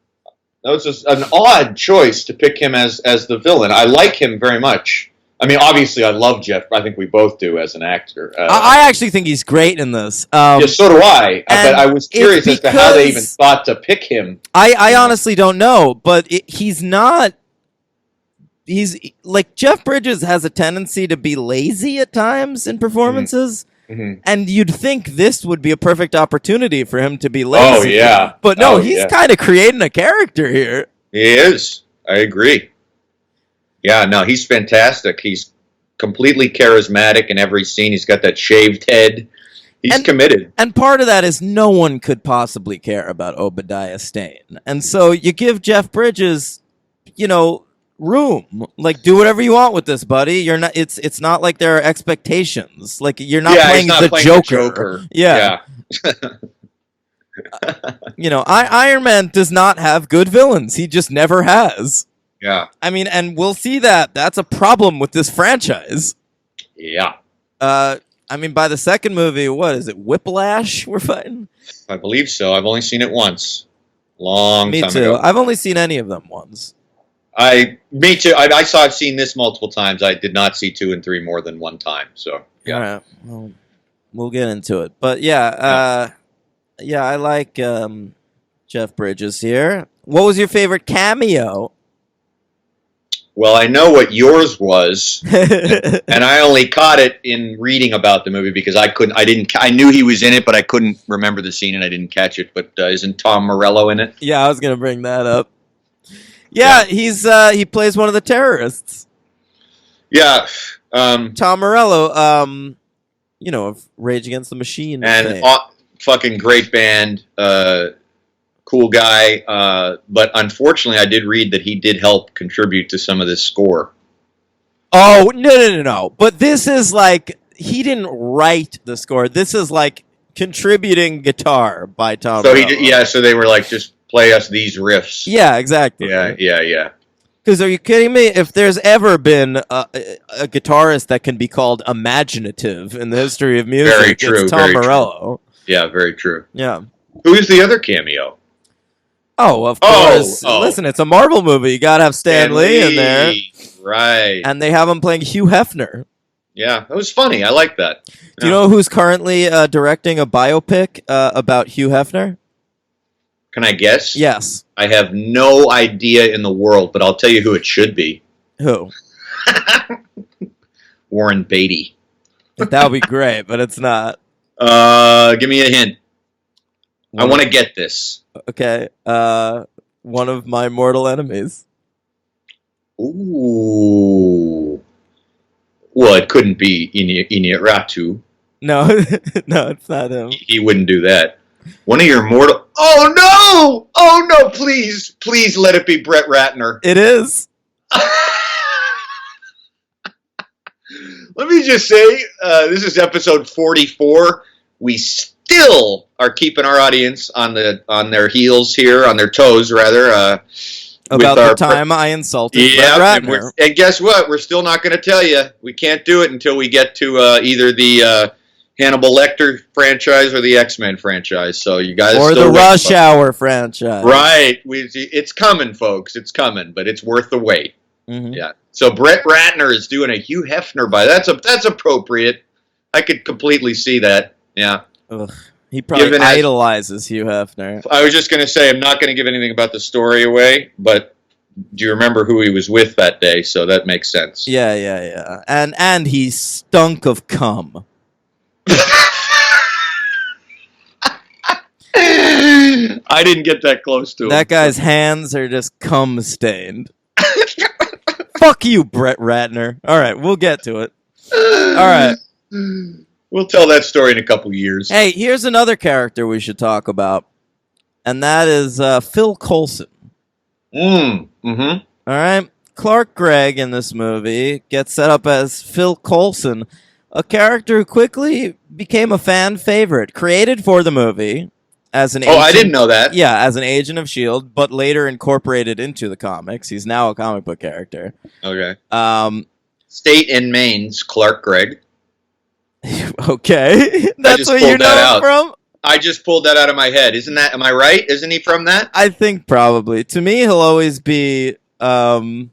That was just an odd choice to pick him as the villain. I like him very much. I mean, obviously, I love Jeff. I think we both do as an actor. I actually think he's great in this. Yeah, so do I. But I was curious it's as to how they even because- thought to pick him. I honestly don't know, but he's not. He's like Jeff Bridges has a tendency to be lazy at times in performances, Mm-hmm. and you'd think this would be a perfect opportunity for him to be lazy. Oh, yeah. but no, Oh, he's yeah. kind of creating a character here. He is. I agree. Yeah, no, he's fantastic. He's completely charismatic in every scene. He's got that shaved head. He's And- committed. And part of that is no one could possibly care about Obadiah Stane. And so you give Jeff Bridges, room. Like, do whatever you want with this, buddy. You're not it's not like there are expectations. Like, you're not playing he's not the playing Joker. the Yeah. Iron Man does not have good villains. He just never has. Yeah. I mean, and we'll see that. That's a problem with this franchise. Yeah. I mean, by the second movie, what is it? Whiplash we're fighting? I believe so. I've only seen it once. Long Me time too. ago. I've only seen any of them once. Me too. I've seen this multiple times. I did not see 2 and 3 more than one time. So yeah. All right. Well, we'll get into it. But yeah, I like Jeff Bridges here. What was your favorite cameo? Well, I know what yours was, and I only caught it in reading about the movie because I knew he was in it, but I couldn't remember the scene and I didn't catch it. But isn't Tom Morello in it? Yeah, I was gonna bring that up. Yeah, he plays one of the terrorists. Yeah. Tom Morello, of Rage Against the Machine. And fucking great band, cool guy. But unfortunately, I did read that he did help contribute to some of this score. Oh, no. But this is like, he didn't write the score. This is like contributing guitar by Tom So Morello. so they were like, just play us these riffs. Yeah, exactly. Yeah. Because are you kidding me? If there's ever been a guitarist that can be called imaginative in the history of music, Very true, it's Tom very true. Morello. Yeah, very true. Yeah. Who is the other cameo? Oh, of Oh, course. oh. Listen, it's a Marvel movie. You gotta have Stan Lee in there. Right. And they have him playing Hugh Hefner. Yeah, that was funny. I like that. Do you know who's currently directing a biopic about Hugh Hefner? Can I guess? Yes. I have no idea in the world, but I'll tell you who it should be. Who? Warren Beatty. That would be great, but it's not. Give me a hint. I want to get this. Okay. One of my mortal enemies. Ooh. Well, it couldn't be Iñárritu. No, no, it's not him. He wouldn't do that. One of your mortal... Oh, no! Oh, no, please. Please let it be Brett Ratner. It is. Let me just say, this is episode 44. We still are keeping our audience on their heels here, on their toes, rather. About the time I insulted Brett Ratner. And guess what? We're still not going to tell you. We can't do it until we get to either the Hannibal Lecter franchise or the X-Men franchise. So you guys or still the wait, Rush folks. Hour franchise. Right. It's coming, folks. It's coming, but it's worth the wait. Mm-hmm. Yeah. So Brett Ratner is doing a Hugh Hefner that's appropriate. I could completely see that. Yeah. Ugh. He probably idolizes Hugh Hefner. I was just going to say, I'm not going to give anything about the story away, but do you remember who he was with that day? So that makes sense. Yeah. And he stunk of cum. I didn't get that close to him. That guy's hands are just cum stained. Fuck you, Brett Ratner. All right, we'll get to it. All right. We'll tell that story in a couple years. Hey, here's another character we should talk about, and that is Phil Coulson. Mm-hmm. All right. Clark Gregg in this movie gets set up as Phil Coulson, a character who quickly became a fan favorite, created for the movie as an agent. I didn't know that. Yeah, as an agent of S.H.I.E.L.D., but later incorporated into the comics. He's now a comic book character. Okay. State and Maine's Clark Gregg. Okay. That's what you know him from? I just pulled that out of my head. Am I right? Isn't he from that? I think probably. To me, he'll always be The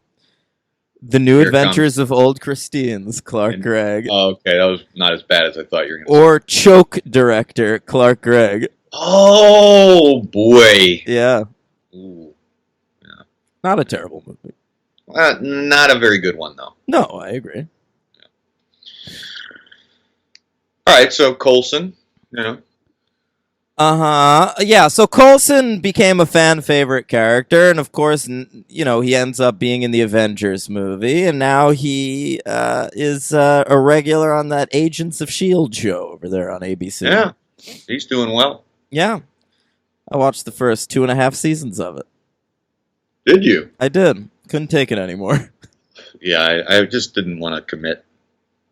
New Adventures of Old Christine's Clark Gregg. Oh, okay. That was not as bad as I thought you were going to say. Or Choke director Clark Gregg. Oh, boy. Yeah. Ooh. Yeah. Not a terrible movie. Not a very good one, though. No, I agree. Yeah. All right, so Coulson, you know. Yeah, so Coulson became a fan favorite character, and of course, he ends up being in the Avengers movie, and now he is a regular on that Agents of S.H.I.E.L.D. show over there on ABC. Yeah, he's doing well. Yeah. I watched the first 2.5 seasons of it. Did you? I did. Couldn't take it anymore. Yeah, I just didn't want to commit.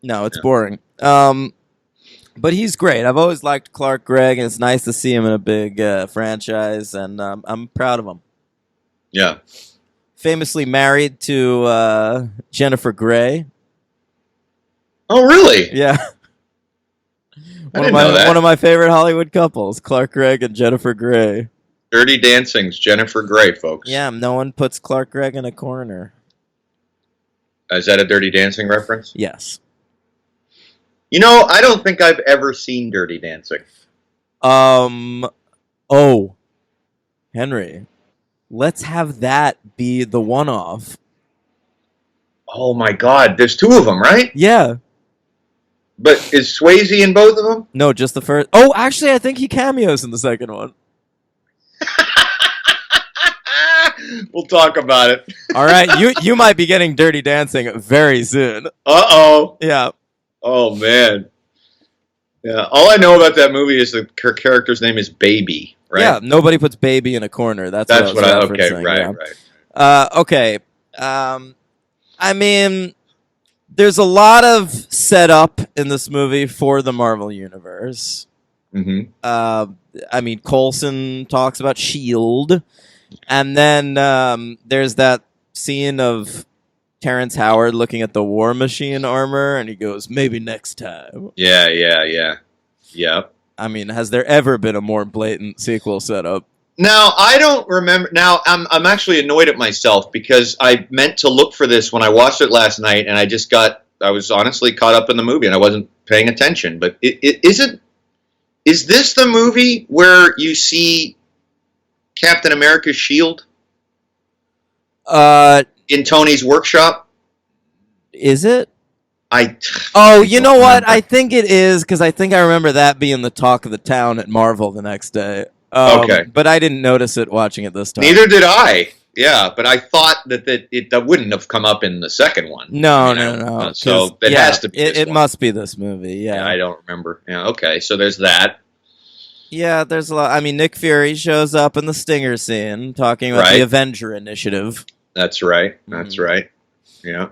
No, it's boring. But he's great. I've always liked Clark Gregg, and it's nice to see him in a big franchise, and I'm proud of him. Yeah. Famously married to Jennifer Grey. Oh, really? Yeah. I didn't know that. One of my favorite Hollywood couples, Clark Gregg and Jennifer Grey. Dirty Dancing's Jennifer Grey, folks. Yeah, no one puts Clark Gregg in a corner. Is that a Dirty Dancing reference? Yes. I don't think I've ever seen Dirty Dancing. Henry, let's have that be the one-off. Oh my God, there's 2 of them, right? Yeah. But is Swayze in both of them? No, just the first. Oh, actually, I think he cameos in the second one. We'll talk about it. All right, you might be getting Dirty Dancing very soon. Uh-oh. Yeah. Oh, man. Yeah, all I know about that movie is the character's name is Baby, right? Yeah, nobody puts Baby in a corner. That's what I was okay, referencing, right. Okay. I mean, there's a lot of setup in this movie for the Marvel Universe. Mm-hmm. I mean, Coulson talks about S.H.I.E.L.D., and then there's that scene of Terrence Howard looking at the War Machine armor, and he goes, "Maybe next time." Yeah. I mean, has there ever been a more blatant sequel setup? Now, I don't remember. Now, I'm actually annoyed at myself because I meant to look for this when I watched it last night, and I was honestly caught up in the movie, and I wasn't paying attention. But is this the movie where you see Captain America's shield? In Tony's workshop? Is it? Oh, you know what? I think it is, because I think I remember that being the talk of the town at Marvel the next day. Okay. But I didn't notice it watching it this time. Neither did I. Yeah, but I thought that wouldn't have come up in the second one. No. So it has to be this it one. must be this movie, yeah. I don't remember. Yeah, okay, so there's that. Yeah, there's a lot. I mean, Nick Fury shows up in the Stinger scene talking about the Avenger Initiative. That's right. Right. Yeah.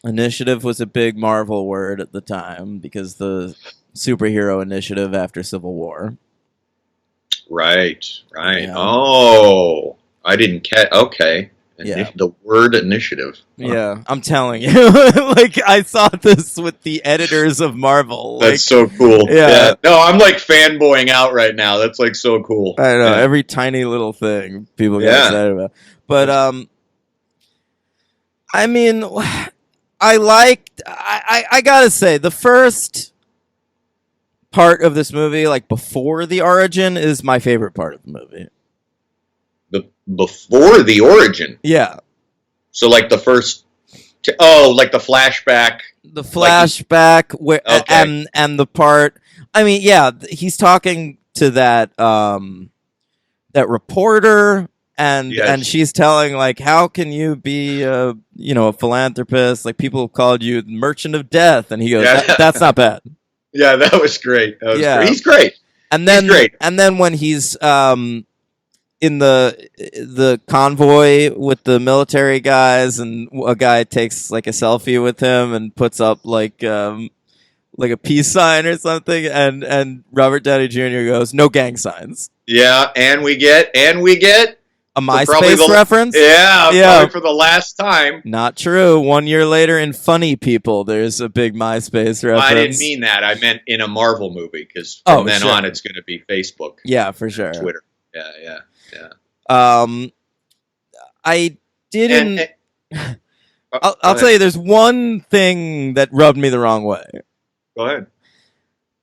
Initiative was a big Marvel word at the time because the superhero initiative after Civil War. Right. Yeah. Oh, I didn't catch. Okay. Yeah. The word initiative. Yeah, I'm telling you. Like, I saw this with the editors of Marvel. That's so cool. Yeah. No, I'm like fanboying out right now. That's like so cool. I know. Every tiny little thing people get excited about. But, I mean, I gotta say, the first part of this movie, like before the origin, is my favorite part of the movie. Before the origin? Yeah. So like the first, like the flashback. The flashback, and the part. I mean, yeah, he's talking to that that reporter, and she's telling, like, how can you be a philanthropist? Like, people have called you merchant of death, and he goes, that's not bad. Yeah, that was great. Great. He's great. And then when he's in the convoy with the military guys, and a guy takes like a selfie with him and puts up like a peace sign or something, and Robert Downey Jr. goes, "No gang signs." Yeah, and we get a MySpace reference. Yeah, probably for the last time. Not true. 1 year later, in Funny People, there's a big MySpace reference. I didn't mean that. I meant in a Marvel movie, because from then on, it's going to be Facebook. Yeah, for sure. Twitter. Yeah. I didn't. I'll tell you, there's one thing that rubbed me the wrong way. Go ahead.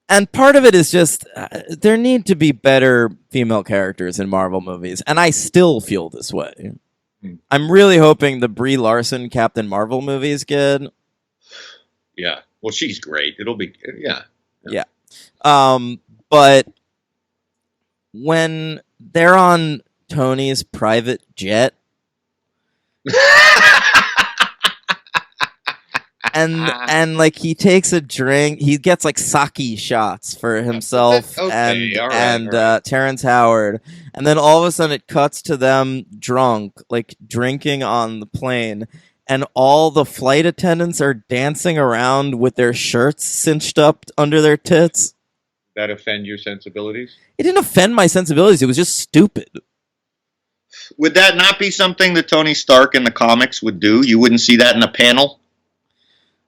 And part of it is just there need to be better female characters in Marvel movies, and I still feel this way. I'm really hoping the Brie Larson Captain Marvel movie is good. Yeah, well, she's great. It'll be Yeah. But when they're on Tony's private jet and like he takes a drink, he gets like sake shots for himself Okay, all right, and all right. Terrence Howard, and then all of a sudden it cuts to them drunk, like drinking on the plane, and all the flight attendants are dancing around with their shirts cinched up under their tits. That offend your sensibilities? It didn't offend my sensibilities. It was just stupid. Would that not be something that Tony Stark in the comics would do? You wouldn't see that in a panel?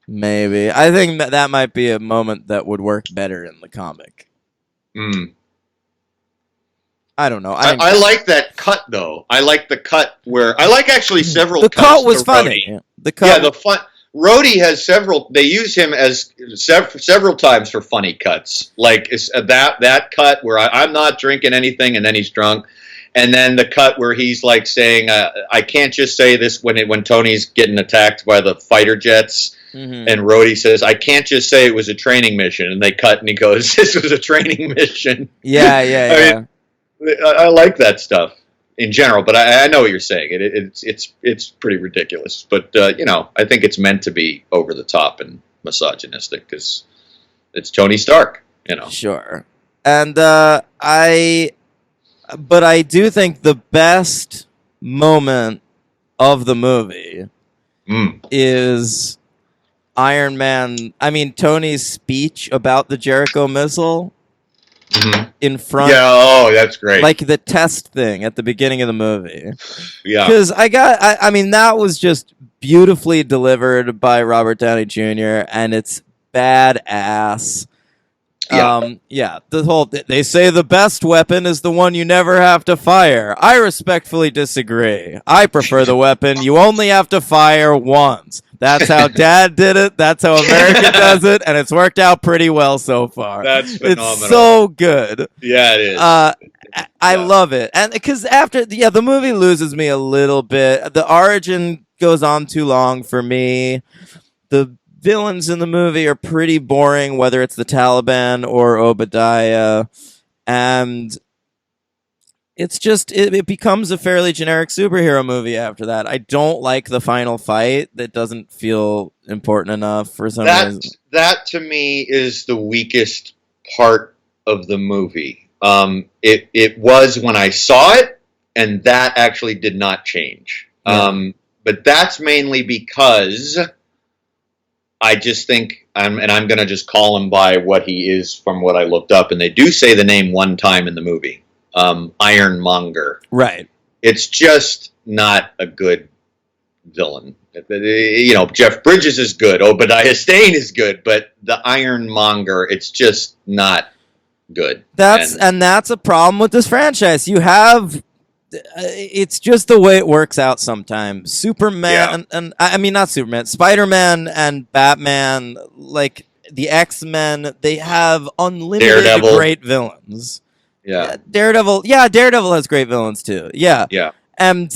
Maybe. I think that might be a moment that would work better in the comic. Mm. I don't know. I like that cut though. I like the cut where I like actually several. The cuts cut was to funny. Rhodey. The cut. Yeah, the fun. Rhodey has several. They use him as several times for funny cuts, like that cut where I'm not drinking anything, and then he's drunk, and then the cut where he's like saying, "I can't just say this" when Tony's getting attacked by the fighter jets. Mm-hmm. And Rhodey says, "I can't just say it was a training mission." And they cut, and he goes, "This was a training mission." Yeah. I like that stuff in general, but I know what you're saying. It's pretty ridiculous, but I think it's meant to be over the top and misogynistic because it's Tony Stark. Sure. And I do think the best moment of the movie is Iron Man. I mean, Tony's speech about the Jericho missile. Mm-hmm. In front, that's great. Like the test thing at the beginning of the movie. Yeah, because I mean, that was just beautifully delivered by Robert Downey Jr. and it's badass. Yeah. The whole they say the best weapon is the one you never have to fire. I respectfully disagree. I prefer the weapon you only have to fire once. That's how Dad did it. That's how America does it, and it's worked out pretty well so far. That's phenomenal. It's so good. Yeah, it is. I love it, and because after the movie loses me a little bit. The origin goes on too long for me. The villains in the movie are pretty boring, whether it's the Taliban or Obadiah, and it's just it becomes a fairly generic superhero movie after that. I don't like the final fight. That doesn't feel important enough for some reason. That to me is the weakest part of the movie. It was when I saw it, and that actually did not change. Yeah. But that's mainly because I just think, I'm going to just call him by what he is from what I looked up, and they do say the name one time in the movie, Ironmonger. Right. It's just not a good villain. Jeff Bridges is good, Obadiah Stane is good, but the Ironmonger, it's just not good. That's a problem with this franchise. You have. It's just the way it works out sometimes. Superman and I mean not Superman, Spider-Man and Batman, like the X-Men, they have unlimited Daredevil. Great villains. Yeah. Daredevil has great villains too. Yeah. And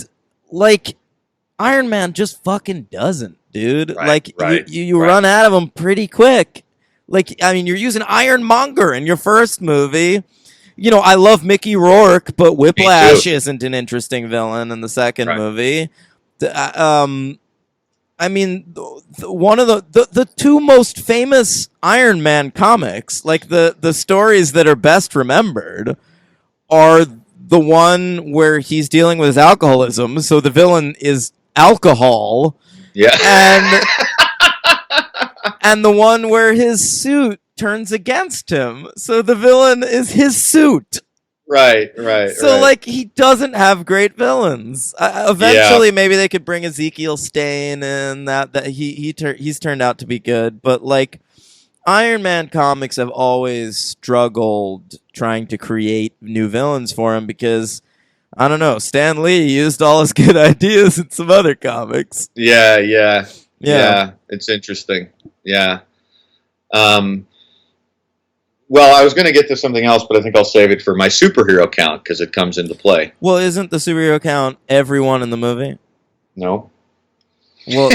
like Iron Man just fucking doesn't, dude. You run out of them pretty quick. Like, I mean, you're using Ironmonger in your first movie. I love Mickey Rourke, but Whiplash isn't an interesting villain in the second movie. I mean, one of the two most famous Iron Man comics, like the stories that are best remembered, are the one where he's dealing with his alcoholism, so the villain is alcohol. Yeah. And the one where his suit turns against him, so the villain is his suit. Right. So like he doesn't have great villains. Eventually, maybe they could bring Ezekiel Stane in. That he's turned out to be good, but like Iron Man comics have always struggled trying to create new villains for him because I don't know. Stan Lee used all his good ideas in some other comics. Yeah. It's interesting. Yeah. Well, I was going to get to something else, but I think I'll save it for my superhero count because it comes into play. Well, isn't the superhero count everyone in the movie? No. Well,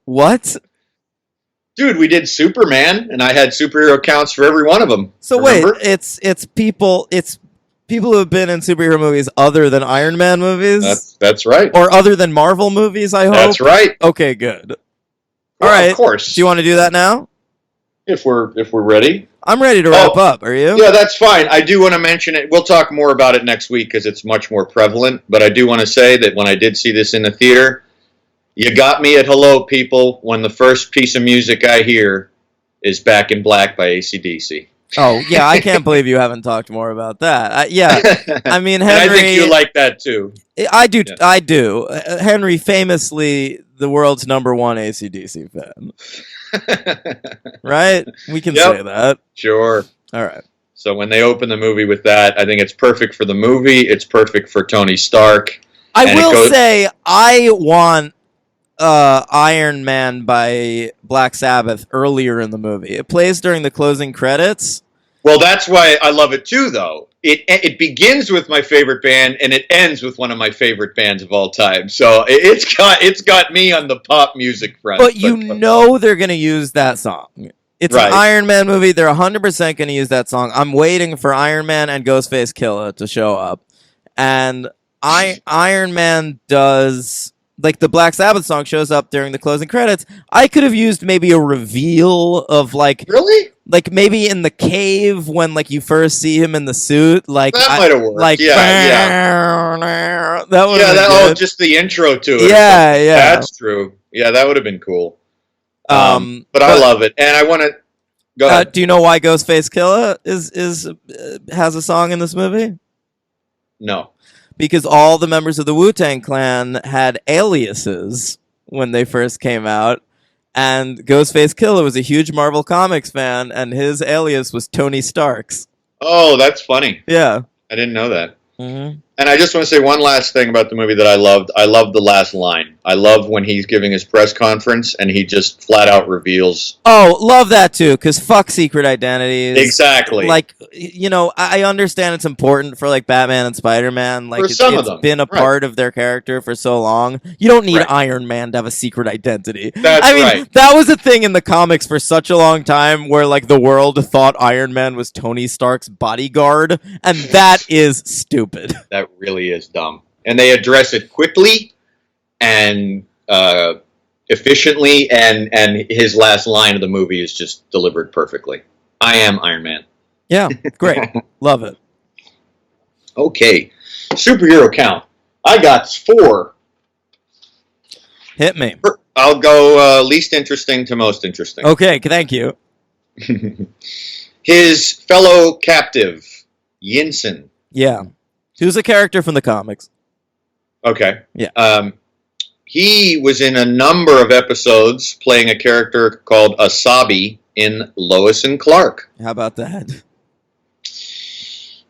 what? Dude, we did Superman, and I had superhero counts for every one of them. So remember? wait, it's people. It's people who have been in superhero movies other than Iron Man movies? That's right. Or other than Marvel movies, I hope? That's right. Okay, good. Well, All right. Of course. Do you want to do that now? If we're ready. I'm ready to wrap up. Are you? Yeah, that's fine. I do want to mention it. We'll talk more about it next week because it's much more prevalent. But I do want to say that when I did see this in the theater, you got me at hello, people, when the first piece of music I hear is Back in Black by AC/DC. Oh, yeah, I can't believe you haven't talked more about that. Yeah, I mean, Henry... And I think you like that, too. I do. Yeah. I do. Henry, famously the world's #1 AC/DC fan. Right? We can say that. Sure. All right. So when they open the movie with that, I think it's perfect for the movie. It's perfect for Tony Stark. I will say I want Iron Man by Black Sabbath earlier in the movie. It plays during the closing credits. Well, that's why I love it too, though. It begins with my favorite band and it ends with one of my favorite bands of all time. So it's got me on the pop music front. But you know they're going to use that song. It's an Iron Man movie. They're 100% going to use that song. I'm waiting for Iron Man and Ghostface Killah to show up. And Iron Man does... Like, the Black Sabbath song shows up during the closing credits. I could have used maybe a reveal of, like... Really? Like, maybe in the cave when, like, you first see him in the suit. Like, that might have worked. Like, yeah. That would have been good. Just the intro to it. Yeah. That's true. Yeah, that would have been cool. But I love it. And I want to... Go ahead. Do you know why Ghostface Killah has a song in this movie? No. Because all the members of the Wu-Tang Clan had aliases when they first came out. And Ghostface Killah was a huge Marvel Comics fan, and his alias was Tony Starks. Oh, that's funny. Yeah. I didn't know that. Mm-hmm. And I just want to say one last thing about the movie that I loved. I loved the last line. I love when he's giving his press conference and he just flat out reveals. Oh, love that too, because fuck secret identities. Exactly. Like, you know, I understand it's important for like Batman and Spider-Man. Like, it's been a part of their character for so long. You don't need Iron Man to have a secret identity. I mean, that was a thing in the comics for such a long time where like the world thought Iron Man was Tony Stark's bodyguard, and that is stupid. That really is dumb. And they address it quickly and efficiently, and his last line of the movie is just delivered perfectly. I am Iron Man. Yeah, great. Love it. Okay. Superhero count. I got 4. Hit me. I'll go least interesting to most interesting. Okay, thank you. His fellow captive, Yinsen. Yeah. Who's a character from the comics. Okay. Yeah. He was in a number of episodes playing a character called Asabi in Lois and Clark. How about that?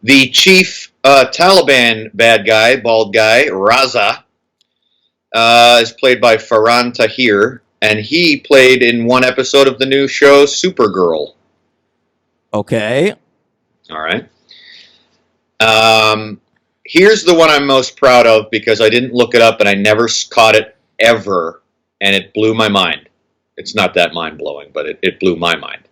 The chief Taliban bad guy, bald guy, Raza, is played by Farhan Tahir, and he played in one episode of the new show Supergirl. Okay. All right. Here's the one I'm most proud of because I didn't look it up and I never caught it ever, and it blew my mind. It's not that mind-blowing, but it blew my mind.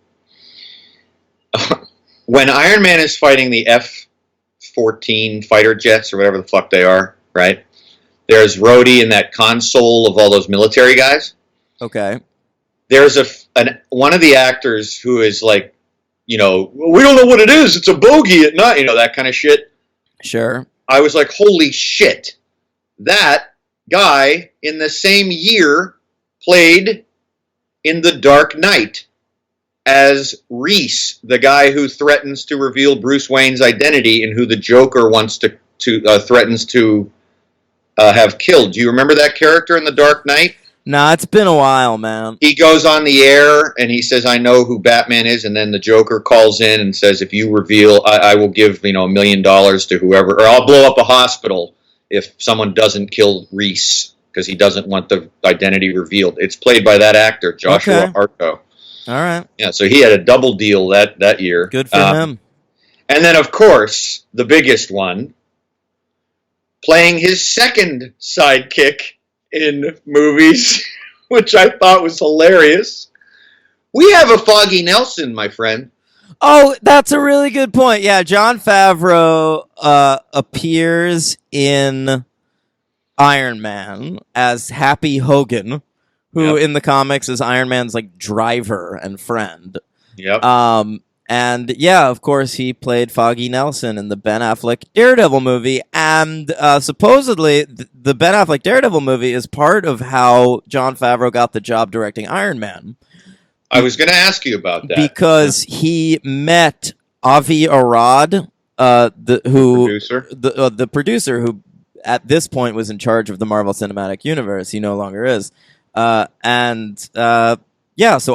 When Iron Man is fighting the F-14 fighter jets, or whatever the fuck they are, right? There's Rhodey in that console of all those military guys. Okay. There's one of the actors who is like, you know, we don't know what it is. It's a bogey at night. You know, that kind of shit. Sure. I was like, holy shit. That guy in the same year played in The Dark Knight as Reese, the guy who threatens to reveal Bruce Wayne's identity and who the Joker wants to threatens to have killed. Do you remember that character in The Dark Knight? Nah, it's been a while, man. He goes on the air and he says, I know who Batman is, and then the Joker calls in and says, if you reveal, I will give, $1 million to whoever, or I'll blow up a hospital if someone doesn't kill Reese, because he doesn't want the identity revealed. It's played by that actor, Joshua Harto. All right. Yeah, so he had a double deal that year. Good for him. And then, of course, the biggest one, playing his second sidekick in movies, which I thought was hilarious. We have a Foggy Nelson, my friend. Oh, that's a really good point. Yeah, Jon Favreau appears in Iron Man as Happy Hogan, who Yep. in the comics is Iron Man's like driver and friend. Yep. And yeah, of course, he played Foggy Nelson in the Ben Affleck Daredevil movie. And supposedly, the Ben Affleck Daredevil movie is part of how Jon Favreau got the job directing Iron Man. I was going to ask you about that. Because he met Avi Arad, Producer. the producer who at this point was in charge of the Marvel Cinematic Universe. He no longer is. So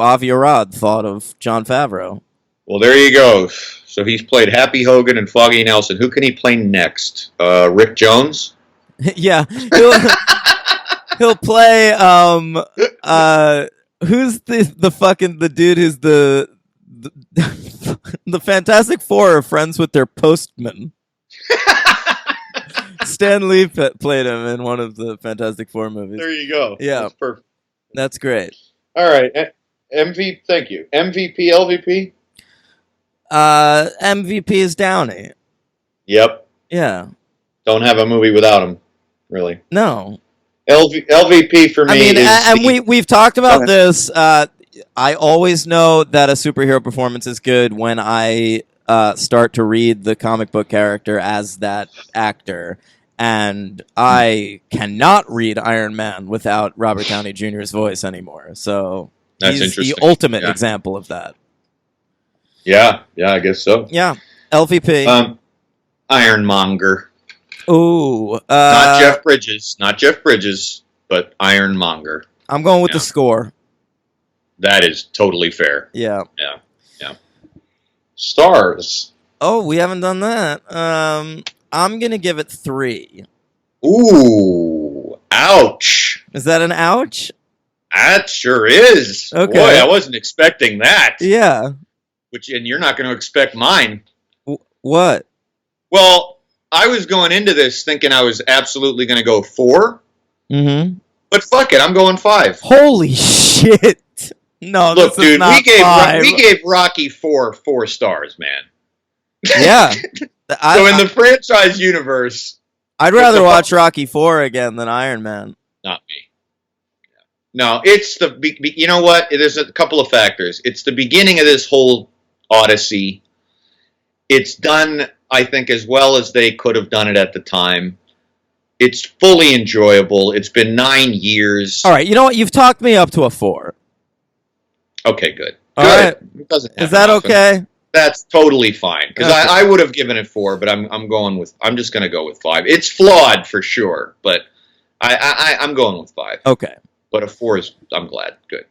Avi Arad thought of Jon Favreau. Well, there you go. So he's played Happy Hogan and Foggy Nelson. Who can he play next? Rick Jones? Yeah. He'll play who's the dude who's the Fantastic Four are friends with their postman. Stan Lee played him in one of the Fantastic Four movies. There you go. Yeah. That's perfect. That's great. All right. MVP, thank you. MVP, LVP? MVP is Downey. Yep. Yeah. Don't have a movie without him, really. No. LVP for me we've talked about this. I always know that a superhero performance is good when I start to read the comic book character as that actor. And I cannot read Iron Man without Robert Downey Jr.'s voice anymore. So That's he's the interesting. ultimate Yeah. example of that. Yeah, I guess so. Yeah. LVP. Ironmonger. Ooh. Not Jeff Bridges, but Ironmonger. I'm going with Yeah. the score. That is totally fair. Yeah. Stars. Oh, we haven't done that. I'm going to give it 3. Ooh, ouch. Is that an ouch? That sure is. Okay. Boy, I wasn't expecting that. Yeah. And you're not going to expect mine. What? Well, I was going into this thinking I was absolutely going to go 4, Mm-hmm. but fuck it, I'm going 5. Holy shit. No, Look, this is dude, not we 5. gave Rocky 4 stars, man. Yeah. So in the franchise universe, I'd rather watch Rocky 4 again than Iron Man. not me. No, it's you know what? There's a couple of factors. It's the beginning of this whole Odyssey. It's done, I think, as well as they could have done it at the time. It's fully enjoyable. It's been 9 years. All right, you know what? You've talked me up to a 4. Okay, good. All Good. right. It doesn't Is happen that often. okay? That's totally fine. Because Okay. I would have given it 4, but I'm just going to go with 5. It's flawed for sure, but I'm going with 5. Okay. But a 4 is, I'm glad. Good.